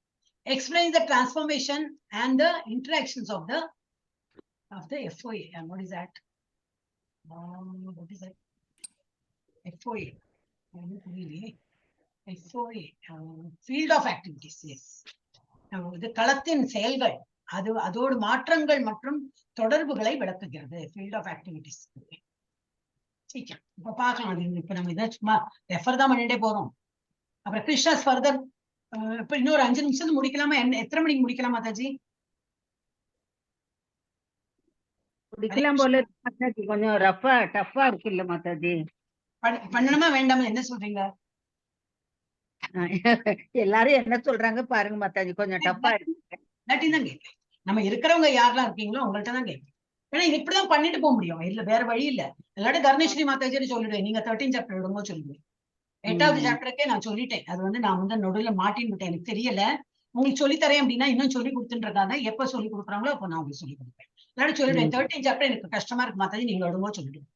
Speaker 1: Explains the transformation and the interactions of the FOA. And what is that? FOA. FOA, field of activities. Yes. இது களத்தின் செயல்கள், அதோடு மாற்றங்கள் மற்றும் தொடர்புகளை விளக்குகிறது. Field of activities. இப்ப பார்க்கலாம். இப்ப நம்ம இதை சும்மா ரெஃபர் தான் பண்ணிட்டே போறோம். அப்புறம் கிருஷ்ணாஸ் ஃபர்தர் இப்ப இன்னொரு 5 நிமிஷம் முடிக்கலாமா? எத்தனை மணிக்கு முடிக்கலாம் மாதாஜி?
Speaker 5: முடிக்கலாம் போல மாதாஜி, கொஞ்சம் டஃபா இருக்கு இல்ல மாதாஜி?
Speaker 1: பண்ணணுமா வேண்டாமா, என்ன சொல்றீங்க?
Speaker 5: எல்லாரும் என்ன சொல்றாங்க பாருங்க மாதாஜி, கொஞ்சம் டஃபா இருக்கு.
Speaker 1: தான் கேட்பேன். நம்ம இருக்கிறவங்க யாரெல்லாம் இருக்கீங்களோ உங்கள்ட்ட தான் கேட்பேன். ஏன்னா இப்படிதான் பண்ணிட்டு போக முடியும், இல்ல வேற வழி இல்ல. எல்லாரும் தர்ணேஸ்வரி மாதாஜி சொல்லிடுவேன், நீங்க 13 சாப்டர் விடும்போது சொல்லுவேன். 8வது சாப்டருக்கே நான் சொல்லிட்டேன். அது வந்து நான் வந்து நடுவில் மாட்டின்னு விட்டேன், எனக்கு தெரியல. உங்களுக்கு சொல்லி தரேன் அப்படின்னா இன்னும் சொல்லி கொடுத்துருக்காங்க. எப்ப சொல்லி கொடுக்குறாங்களோ அப்போ நான் உங்களுக்கு சொல்லி கொடுப்பேன். எல்லாரும் சொல்லிடுவேன் 13 சாப்டர் எனக்கு கஷ்டமா இருக்கு மாதாஜி, நீங்க விடும்போது சொல்லிடுவேன்.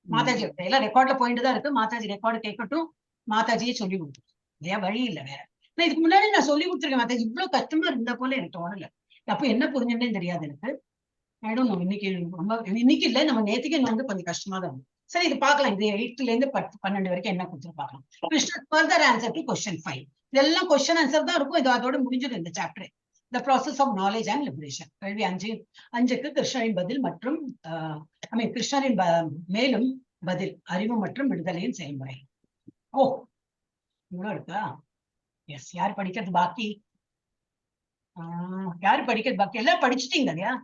Speaker 1: மாதாஜி எல்லாம் ரெக்கார்ட்ல போயிட்டு தான் இருக்கு. மாதாஜி ரெக்கார்டு கேட்கட்டும், மாதாஜியே சொல்லி கொடுக்கும். வேற வழி இல்ல. வேற இதுக்கு முன்னாடி நான் சொல்லி கொடுத்துருக்கேன் மாதாஜி, இவ்வளவு கஷ்டமா இருந்தா போல எனக்கு தோணல. அப்போ என்ன புரிஞ்சுன்னே தெரியாது எனக்கு. இன்னைக்கு இல்ல, நம்ம நேற்றுக்கு வந்து கொஞ்சம் கஷ்டமா தான் இருக்கும். சரி, இது பார்க்கலாம். இது 8th இருந்து 12 வரைக்கும் என்ன கொடுத்து பார்க்கலாம். Krishna further answer to question 5. இதெல்லாம் கொஸ்டின் ஆன்சர் தான் இருக்கும். இது அதோட முடிஞ்சிடும் இந்த chapter. The process of knowledge and liberation. கேள்வி 5க்கு கிருஷ்ணரின் பதில் மற்றும் கிருஷ்ணரின் மேலும் பதில், அறிவு மற்றும் விடுதலையின் செயல்முறை. ஓ, இவ்வளவு இருக்கா? எஸ். யார் படிக்கிறது பாக்கி? யாரு படிக்கிறது பாக்கி? எல்லாம் படிச்சுட்டீங்க இல்லையா?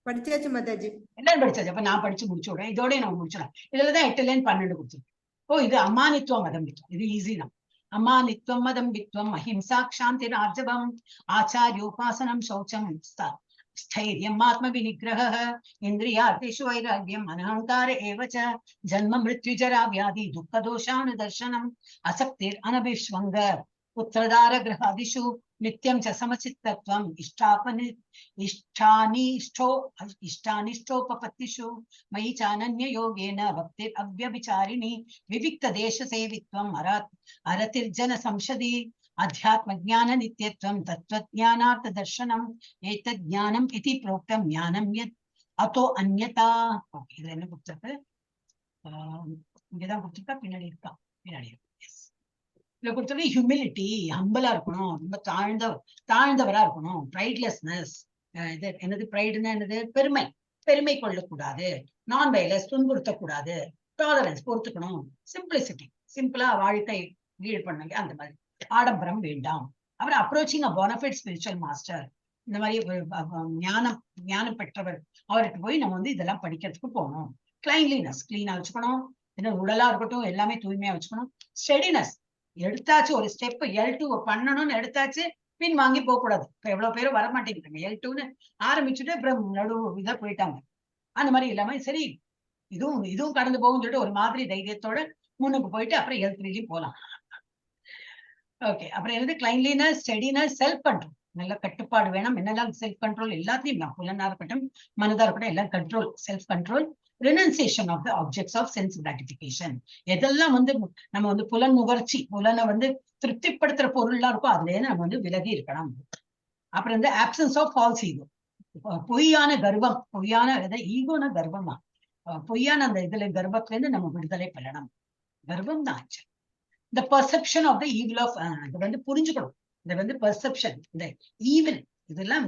Speaker 4: படிச்சாச்சு மாதாஜி.
Speaker 1: எல்லாரும் படிச்சாச்சு. அப்ப நான் படிச்சு முடிச்சு விடுறேன். இதோடய நம்ம முடிச்சிடலாம். இதுலதான் 8 லைன் 12 கொடுத்துருக்கேன். ஓ, இது அமானித்துவம் மதம் வித்வம். இது ஈஸி தான். அமானித்துவம் மதம் வித்வம் அஹிம்சா க்ஷாந்தி ராஜவம் ஆச்சாரியோபாசனம் சௌச்சம் स्थैर्यम् आत्मविनिग्रहः इन्द्रियार्थेषु वैराग्यम् अनहङ्कार एव च जन्म मृत्युजरा व्याधि दुःखदोषानुदर्शनम् असक्तिर् अनभिष्वङ्ग पुत्रदारगृहादिषु नित्यं च समचित्तत्वम् इष्टानिष्टोपपत्तिषु मयि चानन्ययोगेन भक्तिरव्यभिचारिणी विविक्तदेशसेवित्वम् अरतिर्जनसंसदि अध्यात्मज्ञान नित्यत्वं तत्त्वज्ञानार्थ दर्शनम् एतज्ज्ञानम् इति प्रोक्तं ज्ञानं यत् अतो अन्यथा. இதுல என்ன கொடுத்திருக்கு? இங்கதான் கொடுத்திருக்கா, பின்னாடி இருக்கா? பின்னாடி இதுல கொடுத்திருக்கு ஹியூமிலிட்டி, ஹம்பலா இருக்கணும், ரொம்ப தாழ்ந்தவரா இருக்கணும். பிரைட்லெஸ்னஸ், இது என்னது பிரைடுன்னா என்னது? பெருமை கொள்ளக்கூடாது. நான் வயலன்ஸ், துன்புறுத்தக்கூடாது. டாலரன்ஸ், பொறுத்துக்கணும். சிம்பிளிசிட்டி, சிம்பிளா வாழ்க்கை லீட் பண்ணுங்க, அந்த மாதிரி. ஆடம்பரம் வேண்டாம். அப்புறம் approaching a bonafide spiritual master, இந்த மாதிரி ஞானம் பெற்றவர் அவருக்கு போய் நம்ம வந்து இதெல்லாம் படிக்கிறதுக்கு போகணும். கிளைன்லினஸ், கிளீனா வச்சுக்கணும். என்ன உடலா இருக்கட்டும், எல்லாமே தூய்மையா வச்சுக்கணும். ஸ்டெடினஸ், எடுத்தாச்சு ஒரு ஸ்டெப் L2 பண்ணணும்னு எடுத்தாச்சு, பின் வாங்கி போக கூடாது. இப்ப எவ்வளவு பேரும் வரமாட்டேங்கிறாங்க. L2ன்னு ஆரம்பிச்சுட்டு அப்புறம் இதை போயிட்டாங்க. அந்த மாதிரி இல்லாம சரி இதுவும் கடந்து போகும் சொல்லிட்டு ஒரு மாதிரி தைரியத்தோட முன்னுக்கு போயிட்டு அப்புறம் L3லயும் போகலாம். ஓகே, அப்புறம் என்னது? கிளைன்லினஸ், ஸ்டெடினஸ், செல்ஃப் கண்ட்ரோல், நல்ல கட்டுப்பாடு வேணும். என்னெல்லாம் செல்ஃப் கண்ட்ரோல்? எல்லாத்தையும் தான், புலனா இருக்கட்டும் மனதா இருக்கட்டும், எல்லாம் control, self control. Renunciation of the objects of sense gratification. எதெல்லாம் வந்து நம்ம வந்து புலன் நுகர்ச்சி, புலனை வந்து திருப்திப்படுத்துற பொருள்லாம் இருக்கும், அதுல இருந்து நம்ம வந்து விலகி இருக்கணும். அப்புறம் வந்து ஆப்சன்ஸ் ஆஃப் ஃபால்ஸ் ஈகோ, பொய்யான கர்வம், பொய்யான ஈகோன கர்வமா, பொய்யான அந்த இதுல கர்வத்துல இருந்து நம்ம விடுதலை பெறணும். கர்வம் தான் ஆச்சு. The perception of the evil of இது வந்து புரிஞ்சுக்கணும். இது வந்து பெர்செப்ஷன், இந்த ஈவில் இதெல்லாம்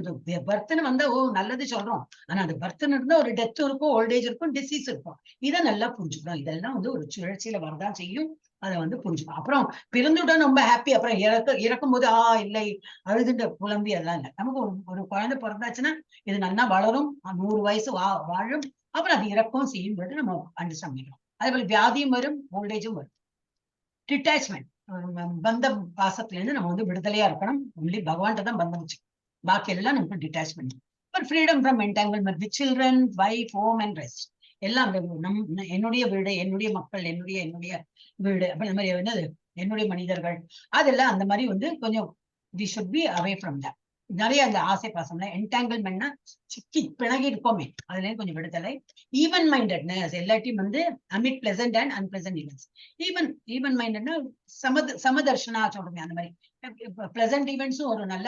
Speaker 1: பர்த்னு வந்தா ஓ நல்லது சொல்றோம், ஆனா அது பர்த்னு இருந்தா ஒரு டெத் இருக்கும், ஓல்டேஜ் இருக்கும், டிசீஸ் இருக்கும். இதை நல்லா புரிஞ்சுக்கணும். இதெல்லாம் வந்து ஒரு சுழற்சியில வரதான் செய்யும், அதை வந்து புரிஞ்சுக்கணும். அப்புறம் பிறந்துட்டா ரொம்ப ஹாப்பி, அப்புறம் இறக்கும் போது இல்லை அழுதுன்ற புலம்பி அதெல்லாம் இல்லை. நமக்கு ஒரு குழந்தை பிறந்தாச்சுன்னா இது நல்லா வளரும், 100 வயசு வாழும், அப்புறம் அது இறக்கவும் செய்யும் போது நம்ம அண்டர்ஸ்டாண்ட் பண்ணிக்கணும். அதே போல வியாதியும் வரும், ஓல்டேஜும் வரும். டிட்டாச்மெண்ட், பந்த பாசத்துல இருந்து நம்ம வந்து விடுதலையா இருக்கணும். ஒன்லி பகவான்கிட்ட தான் பந்தம் வச்சு, பாக்கி எல்லாம் நமக்கு detachment. But freedom from entanglement with children, wife, home and rest. எல்லாம் என்னுடைய வீடு, என்னுடைய மக்கள், என்னுடைய வீடு, அப்படி இந்த மாதிரி என்னது என்னுடைய மனிதர்கள், அதெல்லாம் அந்த மாதிரி வந்து கொஞ்சம் we should be away from that. நிறைய அந்த ஆசை பாசம்ல என்டாங்கிள்மெண்ட்னா சிக்கி பிணகி இருப்போமே, அதுல கொஞ்சம் விடுதலை. ஈவன் மைண்டட்னஸ், எல்லாத்தையும் வந்து amid pleasant and unpleasant events. Even மைண்டட்னா சமதர்ஷனா சொல்றோமே, அந்த மாதிரி பிளசன்ட் ஈவெண்ட்ஸும் வரும், நல்ல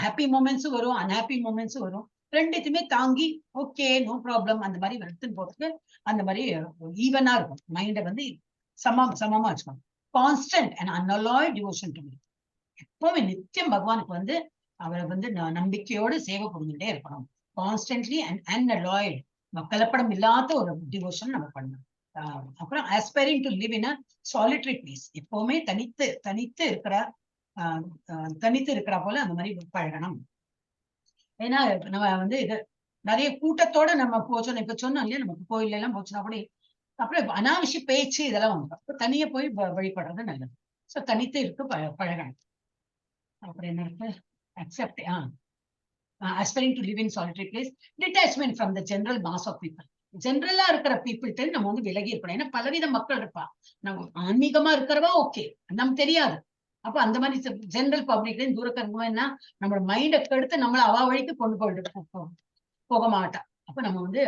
Speaker 1: ஹாப்பி மூமெண்ட்ஸும் வரும், அன்ஹாப்பி மூமெண்ட்ஸும் வரும். ரெண்டுத்தையுமே தாங்கி ஓகே நோ ப்ராப்ளம் அந்த மாதிரி எடுத்துன்னு போறதுக்கு அந்த மாதிரி ஈவனா இருக்கும். மைண்டை வந்து சமமா வச்சுக்கணும். Constant and unalloyed devotion to me, எப்பவுமே நித்தியம் பகவானுக்கு வந்து அவரை வந்து நம்பிக்கையோடு சேவை புரிஞ்சுட்டே இருக்கணும். கான்ஸ்டன்ட்லி அண்ட் அன்அலாய்ட், கலப்படம் இல்லாத ஒரு டிவோஷன் நம்ம பண்ணணும். அப்புறம் aspiring to live in a solitary place, எப்பவுமே தனித்து இருக்கிற போல அந்த மாதிரி பழகணும். ஏன்னா நம்ம வந்து இது நிறைய கூட்டத்தோட நம்ம போச்சோம், இப்ப சொன்னோம் இல்லையா, நமக்கு கோயில் எல்லாம் போச்சுன்னா கூட அப்புறம் அனாவசிய பேச்சு இதெல்லாம் வந்துடும். தனியா போய் வழிபடுறது நல்லது. சோ தனித்து இருக்கு பழகணும். அப்புறம் என்ன இருக்கு? aspiring to live in solitary place, detachment from the general mass of people. ஜென்ரலா இருக்கிற பீப்புள்கிட்ட நம்ம வந்து விலகி இருக்கணும். ஏன்னா பலவித மக்கள் இருப்பா. நம்ம ஆன்மீகமா இருக்கிறவா ஓகே, நமக்கு தெரியாது. அப்ப அந்த மாதிரி ஜென்ரல் பப்ளிக்ல தூரக்க இருக்கணும்னா நம்மளோட மைண்டை கெடுத்து நம்மள அவ வழிக்கு கொண்டு போக மாட்டா. அப்ப நம்ம வந்து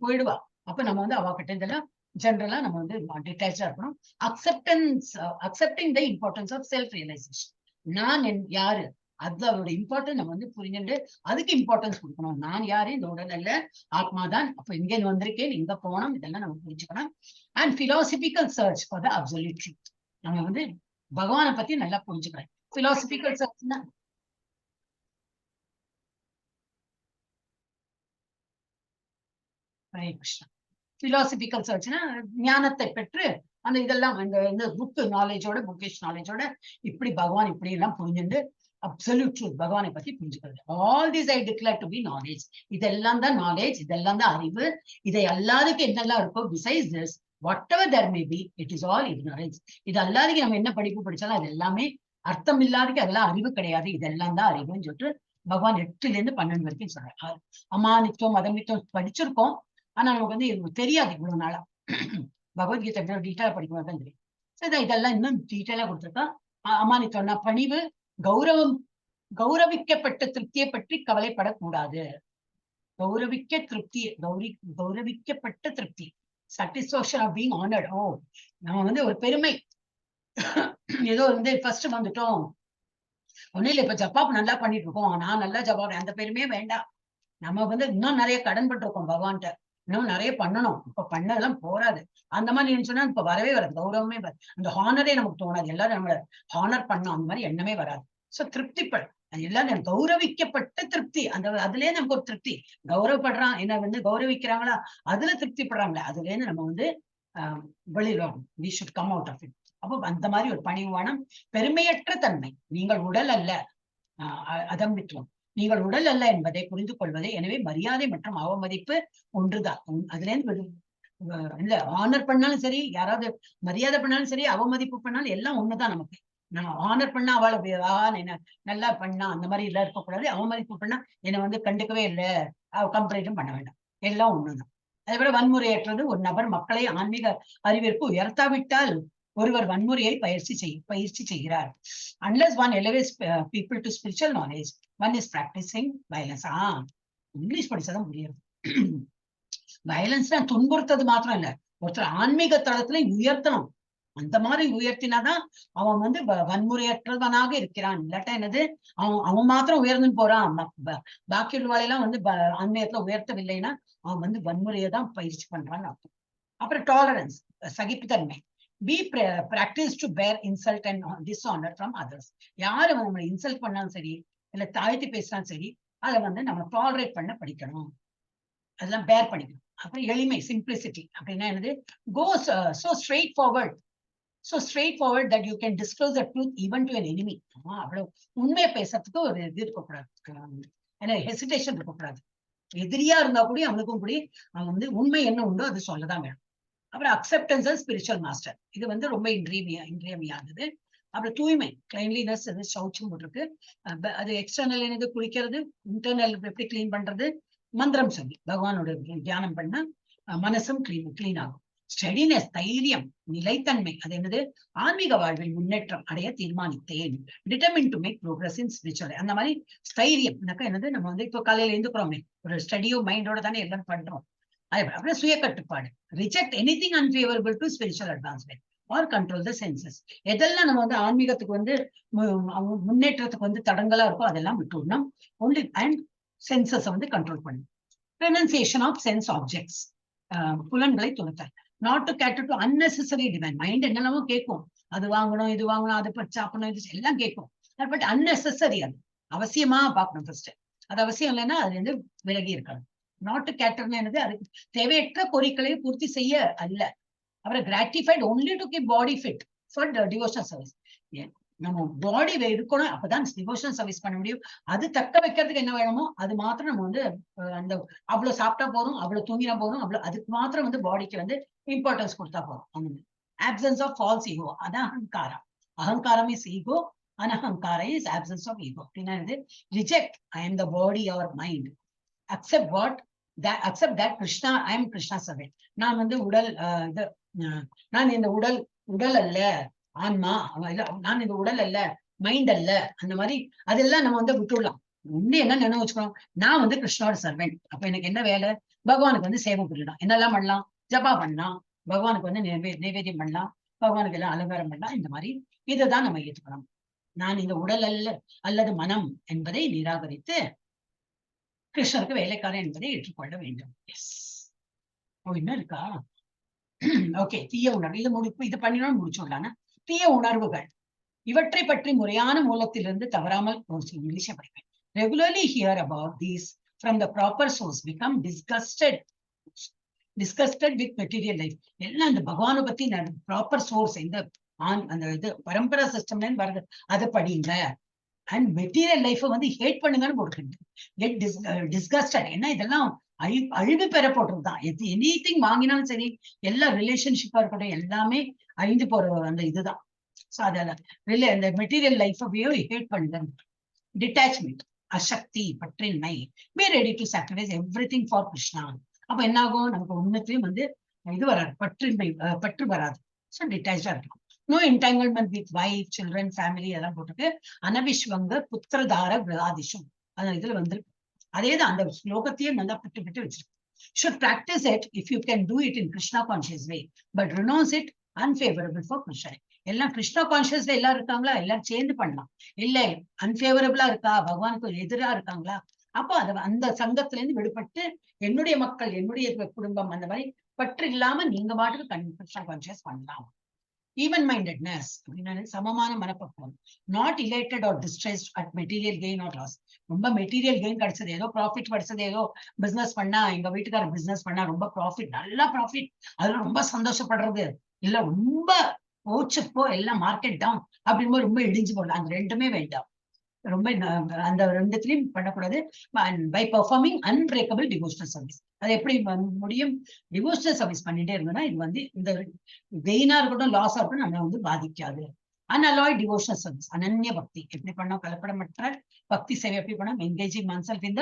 Speaker 1: போயிடுவா. அப்ப நம்ம வந்து அவ கிட்ட இதெல்லாம் ஜென்ரலா நம்ம வந்து டிட்டாச்சா இருக்கணும். Accepting the importance of self realization. நான் யாரு, அது அவரோட இம்பார்ட்டன்ஸ் நம்ம வந்து புரிஞ்சுட்டு அதுக்கு இம்பார்ட்டன்ஸ் கொடுக்கணும். நான் யாரு, இந்த உடல் அல்ல, ஆத்மாதான். அப்ப இங்க வந்திருக்கேன், இங்க போனோம், இதெல்லாம் நம்ம புரிஞ்சுக்கணும். And philosophical search for the absolute truth. நம்ம வந்து பகவானை பத்தி நல்லா புரிஞ்சுக்கிறேன். பிலாசபிக்கல் சர்ச்னா ஹரே கிருஷ்ணா. பிலாசபிக்கல் சர்ச்னா ஞானத்தை பெற்று அந்த இதெல்லாம் இந்த புக் நாலேஜோட, புக்கிஷ் நாலேஜோட இப்படி பகவான் இப்படி எல்லாம் புரிஞ்சுட்டு அப்சல்யூட் ட்ரூத், பகவானை பத்தி புரிஞ்சுக்கிறது. All this I declare to be knowledge. இதெல்லாம் தான் நாலேஜ், இதெல்லாம் தான் அறிவு. இதை அல்லாதுக்கு என்னெல்லாம் இருக்கோ besides this, whatever there may be, it is all ignorance. இது அல்லாதுக்கு நம்ம என்ன படிப்பு படிச்சாலும் அது எல்லாமே அர்த்தம் இல்லாததுக்கு அதெல்லாம் அறிவு கிடையாது, இதெல்லாம் தான் அறிவுன்னு சொல்லிட்டு பகவான் 8ல இருந்து 12 வரைக்கும் சொல்றாரு. அமானித்துவம் அதமித்துவம் படிச்சிருக்கோம், ஆனா நமக்கு வந்து இது தெரியாது இவ்வளவு நாளா. பகவத்கீதை டீட்டெயிலா படிக்கணும் தான் தெரியும். இதெல்லாம் இன்னும் டீட்டெயிலா கொடுத்துருக்கா. அமானித்துவம்னா பணிவு, கௌரவம், கௌரவிக்கப்பட்ட திருப்தியை பற்றி கவலைப்படக்கூடாது. கௌரவிக்கப்பட்ட திருப்தி, சாட்டிஸ்பாக்சன் ஆஃப் பீங் ஆனர்ட். ஓ, நம்ம வந்து ஒரு பெருமை, ஏதோ வந்து ஃபர்ஸ்ட் வந்துட்டோம், ஒன்னும் இல்ல, இப்ப ஜப்பாப் நல்லா பண்ணிட்டு இருக்கோம், நான் நல்லா ஜப்பாப், அந்த பெருமையே வேண்டாம். நம்ம வந்து இன்னும் நிறைய கடன் பட்டிருக்கோம் பகவான்கிட்ட, இன்னும் நிறைய பண்ணணும், இப்ப பண்ணதெல்லாம் போராது. அந்த மாதிரி நினைச்சோன்னா இப்ப வரவே வராது, கௌரவமே வராது, அந்த ஹானரே நமக்கு தோணாது. எல்லாரும் நம்மள ஹானர் பண்ணோம், அந்த மாதிரி எண்ணமே வராது. சோ திருப்திப்பட, அது எல்லாரும் கௌரவிக்கப்பட்ட திருப்தி, அந்த அதுலயே நமக்கு ஒரு திருப்தி. கௌரவப்படுறான், என்ன வந்து கௌரவிக்கிறாங்களா, அதுல திருப்திப்படுறாங்களே, அதுல இருந்து நம்ம வந்து வெளியிடும். We should come out of it. அப்போ அந்த மாதிரி ஒரு பணிவானம், பெருமையற்ற தன்மை. நீங்கள் உடல் அல்ல, அதம்பித்துவம், நீங்கள் உடல் அல்ல என்பதை புரிந்து கொள்வது. எனவே மரியாதை மற்றும் அவமதிப்பு ஒன்றுதான். அதுல இருந்து இல்ல, ஆனர் பண்ணாலும் சரி, யாராவது மரியாதை பண்ணாலும் சரி, அவமதிப்பு பண்ணாலும் எல்லாம் ஒண்ணுதான் நமக்கு. நான் ஆனர் பண்ணா அவளை என்ன நல்லா பண்ணா, அந்த மாதிரி எல்லாம் இருக்கக்கூடாது. அவமதிப்பு பண்ணா என்னை வந்து கண்டுக்கவே இல்லை, கம்ப்ளைண்ட்டும் பண்ண வேண்டாம், எல்லாம் ஒண்ணுதான். அதை விட வன்முறையற்றது. ஒரு நபர் மக்களை ஆன்மீக அறிவிற்கு உயர்த்தாவிட்டால் ஒருவர் வன்முறையை பயிற்சி செய்கிறார். Unless one elevates people to spiritual knowledge, one is practicing violence. English படிச்சாதான் புரியுது. வயலன்ஸ் துன்புறுத்தது மாத்திரம் இல்ல, ஒருத்தர் ஆன்மீக தளத்துல உயர்த்தணும். அந்த மாதிரி உயர்த்தினாதான் அவன் வந்து வன்முறையற்றவனாக இருக்கிறான். இல்லாட்டா என்னது, அவன் மாத்திரம் உயர்ந்துன்னு போறான், பாக்கி உள்ளவாளையெல்லாம் வந்து ஆன்மீகத்துல உயர்த்தவில்லைன்னா அவன் வந்து வன்முறையை தான் பயிற்சி பண்றான்னு அர்த்தம். அப்புறம் டாலரன்ஸ், சகிப்புத்தன்மை. Be practice to bear insult and dishonor from others. யாரு நம்மளை இன்சல்ட் பண்ணாலும் சரி, இல்ல தாழ்த்தி பேசினாலும் சரி, அதை வந்து நம்ம டாலரேட் பண்ண படிக்கணும், அதெல்லாம் பேர் பண்ணிக்கணும். அப்புறம் எளிமை, சிம்பிளிசிட்டி அப்படின்னா என்னது, go so straightforward that you can disclose the truth even to an enemy. அவ்வளவு உண்மையை பேசுறதுக்கு ஒரு இது இருக்கக்கூடாது, ஏன்னா ஹெசிடேஷன் இருக்கக்கூடாது. எதிரியா இருந்தா கூட அவனுக்கும் கூட அவன் வந்து உண்மை என்ன உண்டோ அது சொல்லதான் வேணும். அப்புறம் அக்செப்டன்ஸ் அண்ட் ஸ்பிரிச்சுவல் மாஸ்டர், இது வந்து ரொம்ப இன்றியமையானது. அப்புறம் தூய்மை, கிளைன்லினஸ், அது சௌச்சம் போட்டிருக்கு. அது எக்ஸ்டர்னல் என்னது குளிக்கிறது, இன்டர்னல் எப்படி கிளீன் பண்றது, மந்திரம் சொல்லி பகவானோட தியானம் பண்ண மனசும் கிளீன் ஆகும். ஸ்டெடினஸ், தைரியம், நிலைத்தன்மை, அது என்னது, ஆன்மீக வாழ்வில் முன்னேற்றம் அடைய தீர்மானித்தேன். Determine to make progress in spiritual. அந்த மாதிரி ஸ்தைரியம் என்னது, நம்ம வந்து இப்போ காலையில எழுந்துக்கிறோமே, ஒரு ஸ்டடியோ மைண்டோட தானே எல்லாரும் பண்றோம். அப்புறம் சுய கட்டுப்பாடு, reject anything unfavourable to spiritual advancement or control the senses. எதெல்லாம் நம்ம வந்து ஆன்மீகத்துக்கு வந்து முன்னேற்றத்துக்கு வந்து தடங்களா இருக்கோ அதெல்லாம் விட்டுடணும். ஒன்லி அண்ட் சென்சஸ் வந்து கண்ட்ரோல் பண்ணணும். ரெனன்சியேஷன் ஆஃப் சென்ஸ் ஆப்ஜெக்ட்ஸ், புலன்களை துரத்தல். Not to cater to unnecessary demand. Mind என்னெல்லாமோ கேட்கும், அது வாங்கணும், இது வாங்கணும், அது சாப்பிடணும், இது எல்லாம் கேட்கும். பட் அன்னெசரி, அது அவசியமா பார்க்கணும் ஃபர்ஸ்ட். அது அவசியம் இல்லைன்னா அதுல இருந்து விலகி இருக்கணும். நாட் டு கேட்டர்னு என்னது, அதுக்கு தேவையற்ற பொருட்களை பூர்த்தி செய்ய அல்ல. அப்புறம் gratified only to keep body fit for devotional service. நம்ம பாடி இருக்கணும், அப்பதான் டிவோஷனல் சர்வீஸ் பண்ண முடியும். அது தக்க வைக்கிறதுக்கு என்ன வேணுமோ அது மாத்திரம் நம்ம வந்து அந்த அவ்வளவு சாப்பிட்டா போதும், அவ்வளவு தூங்கினா போதும், அவ்வளவு அதுக்கு மாத்திரம் வந்து பாடிக்கு வந்து இம்பார்ட்டன்ஸ் கொடுத்தா போதும். அந்த ஆப்சன்ஸ் ஆஃப் ஃபால்ஸ் ஈகோ, அதான் அகங்காரம். Ahankaram is ego, anahankara is absence of ego. அப்படின்னா reject I am the body or mind. Accept what accept that Krishna, I am Krishna servant. நான் வந்து உடல், நான் இந்த உடல் அல்ல, ஆன்மா, நான் இந்த உடல் அல்ல, மைண்ட் அல்ல, அந்த மாதிரி அதெல்லாம் நம்ம வந்து விட்டுடலாம். ஒண்ணு என்ன நினைவு வச்சுக்கணும், நான் வந்து கிருஷ்ணோட சர்வெண்ட். அப்ப எனக்கு என்ன வேலை, பகவானுக்கு வந்து சேவை புரியலாம். என்னெல்லாம் பண்ணலாம், ஜபா பண்ணலாம், பகவானுக்கு வந்து நைவேத்தியம் பண்ணலாம், பகவானுக்கு எல்லாம் அலங்காரம் பண்ணலாம். இந்த மாதிரி இதைதான் நம்ம ஏற்றுக்கணும். நான் இந்த உடல் அல்லது மனம் என்பதை நிராகரித்து கிருஷ்ணருக்கு வேலைக்காரன் என்பதை ஏற்றுக்கொள்ள வேண்டும். எஸ், என்ன இருக்கா, ஓகே. தீய உணர்வு, இது பண்ணினோம் முடிச்சுடலான்னு. தீய உணர்வுகள், இவற்றை பற்றி முறையான மூலத்திலிருந்து தவறாமல் இங்கிலீஷ படிப்பேன். Regularly here about these from the proper source, become disgusted with material life. எல்லாம் அந்த பகவானை பத்தி ப்ராப்பர் சோர்ஸ், இந்த அந்த இது பரம்பரா சிஸ்டம்ல வருது, அதை படிங்க. அண்ட் மெட்டீரியல் லைஃப் வந்து ஹேட் பண்ணுங்கன்னு போட்டுருக்கு. Get disgusted. ஏன்னா இதெல்லாம் அழிவு பெற போட்டுருதான். எனி திங் வாங்கினாலும் சரி, எல்லா ரிலேஷன்ஷிப்பா இருக்கட்டும், எல்லாமே அழிந்து போற அந்த இதுதான். ஸோ அதில் அந்த மெட்டீரியல் லைஃபையோ ஹேட் பண்ணுங்க. டிட்டாச்மெண்ட், அசக்தி, பற்றின்மை, be ready to sacrifice everything for Krishna. அப்ப என்ன ஆகும், நமக்கு ஒண்ணுத்தையும் வந்து இது வராது, பற்று வராது. ஸோ டிட்டாச்சா இருக்கும். No entanglement with wife, children, family அதெல்லாம் போட்டுட்டு அனவிஸ்வங்க புத்திரதார விராதிஷம் அந்த இதுல வந்துருக்கு. அதேதான் அந்த ஸ்லோகத்தையே நல்லா விட்டு வச்சிருக்கு. Should practice it if you can do it in Krishna conscious way, but renounce it unfavorable for Krishna. எல்லாம் கிருஷ்ணா கான்சியஸ்ல எல்லாரும் இருக்காங்களா, எல்லாரும் சேர்ந்து பண்ணலாம். இல்ல அன்பேவரபிளா இருக்கா, பகவானுக்கு எதிரா இருக்காங்களா, அப்போ அந்த சங்கத்துல இருந்து விடுபட்டு என்னுடைய மக்கள், என்னுடைய குடும்பம் அந்த மாதிரி பற்று இல்லாம நீங்க பாட்டுக்கு கிருஷ்ணா கான்சியஸ் பண்ணலாம். ஈவன் மைண்டட்னஸ், சமமான மனப்பக்குவம். Not elated or distressed at material gain or loss. ரொம்ப மெட்டீரியல் கெயின் கிடைச்சது, ஏதோ ப்ராஃபிட் கிடைச்சது, ஏதோ பிசினஸ் பண்ணா, எங்க வீட்டுக்காரர் பிசினஸ் பண்ணா ரொம்ப ப்ராஃபிட், நல்லா ப்ராஃபிட், அதுல ரொம்ப சந்தோஷப்படுறது இல்ல, ரொம்ப போச்சுப்போ எல்லாம் மார்க்கெட் டவுன் அப்படின்னு ரொம்ப இடிஞ்சு போடலாம். அந்த ரெண்டுமே வேண்டாம். ரொம்ப அந்த ரெண்டுத்திலையும் பண்ணக்கூடாது. By performing unbreakable devotional service. அது எப்படி முடியும்? டிவோஷனல் சர்வீஸ் பண்ணிட்டே இருந்தோம்னா இது வந்து இந்த கெயினா இருக்கட்டும் லாஸா இருக்கட்டும் நம்மளை வந்து பாதிக்காது. அன்அலாய்ட் டிவோஷனல் சர்வீஸ், அனன்ய பக்தி எப்படி பண்ணோம், கலப்படமற்ற பக்தி சேவை எப்படி பண்ணோம், என்கேஜிங் மன்செல்ஃப் இந்த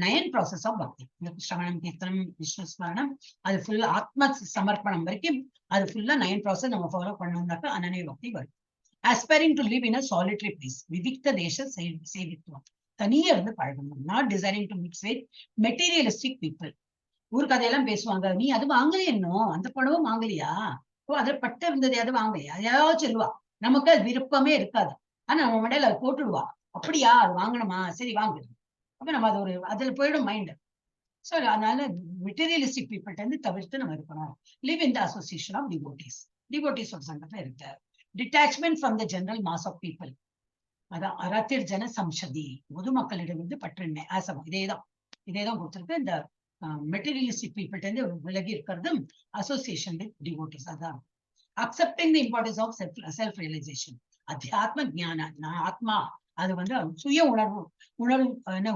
Speaker 1: 9 ப்ராசஸ் ஆஃப் பக்தி. ஸ்ரவணம், கீர்த்தனம், விஷ்ணு ஸ்மரணம், அது ஃபுல்லா ஆத்ம சமர்ப்பணம் வரைக்கும் அது ஃபுல்லா 9 ப்ராசஸ் நம்ம ஃபாலோ பண்ணோம்னாக்கா அனன்ய பக்தி வரும். Aspiring to live in a solitary place, விவிக்த தேச சேவித்துவம், தனியா இருந்து பழகணும். Not desiring to mix with materialistic people. ஊர் கதையெல்லாம் பேசுவாங்க, நீ அது வாங்கலையா, இன்னும் அந்த படவும் வாங்கலையா, ஓ அதுல பட்டு இருந்தது அது வாங்கலையா, அதையாவது சொல்லுவா. நமக்கு அது விருப்பமே இருக்காது, ஆனா நம்ம மண்டையில அது போட்டுடுவா. அப்படியா, அது வாங்கணுமா, சரி வாங்குது. அப்ப நம்ம அது அதுல போயிடும் மைண்ட். ஸோ அதனால மெட்டீரியலிஸ்டிக் பீப்புள்கிட்ட இருந்து தவிர்த்து நம்ம இருக்கணும். Live in the association of devotees. Devotees ஒரு சங்கத்துல இருக்கு. Detachment from the general mass of people. அதான் அரத்திர் ஜன சம்சதி, பொதுமக்களிடமிருந்து பற்றின்மை. இதேதான் கொடுத்திருக்கு. இந்த மெட்டீரியலிஸ்டிக் பீப்புள்கிட்ட இருந்து விலகி இருக்கிறதும் அசோசியேஷன் வித் டிவோட்டிஸ். அதான் accepting the importance of self realization. அத்தியாத்ம ஞான, நான் ஆத்மா, அது வந்து சுய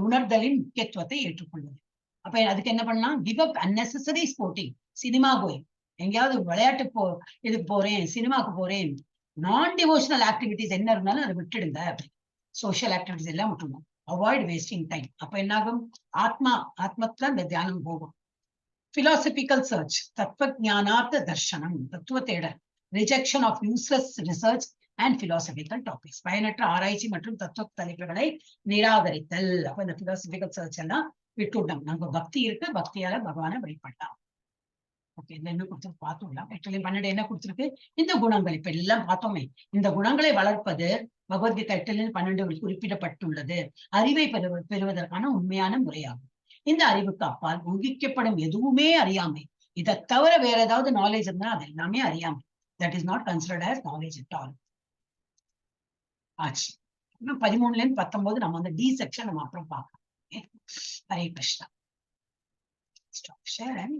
Speaker 1: உணர்தலின் முக்கியத்துவத்தை ஏற்றுக்கொள்வது. அப்ப அதுக்கு என்ன பண்ணலாம்? Give up unnecessary sporting, cinema going, எங்கேயாவது விளையாட்டு இதுக்கு போறேன், சினிமாக்கு போறேன், நான் டிவோஷனல் ஆக்டிவிட்டிஸ் என்ன இருந்தாலும் அதை விட்டுடுங்க. சோசியல் ஆக்டிவிட்டிஸ் எல்லாம் விட்டுருணும். Avoid wasting time. அப்ப என்னாகும்? ஆத்மத்துல இந்த தியானம் போகும். பிலாசபிக்கல் சர்ச், தத்துவ ஞானார்த்த தர்ஷனம், தத்துவ தேடல். Rejection of useless research and philosophical topics, பயனற்ற ஆராய்ச்சி மற்றும் தத்துவ தலைப்புகளை நிராகரித்தல். அப்ப இந்த பிலாசபிக்கல் சர்ச் எல்லாம் விட்டுவிடணும். நம்ம பக்தி இருக்கு, பக்தியால பகவானை வழிபடலாம். ஓகே, இதுல என்ன கொடுத்துருக்கு பார்த்தோம்ல. 8-12 என்ன கொடுத்துருக்கு? இந்த குணங்கள் இப்ப எல்லாம் பார்த்தோமே. இந்த குணங்களை வளர்ப்பது பகவத்கீதை 8-12 குறிப்பிடப்பட்டுள்ளது. அறிவை பெறுவதற்கான உண்மையான முறையாகும். இந்த அறிவுக்கு அப்பால் ஊகிக்கப்படும் எதுவுமே அறியாமை. இதை தவிர வேற ஏதாவது நாலேஜ் இருந்தா அது எல்லாமே அறியாமை. That is not considered as knowledge at all. ஆச்சு. 13-19 நம்ம அந்த டி செக்ஷன் நம்ம அப்புறம் பார்க்கலாம். ஹரே கிருஷ்ணா. Stop sharing.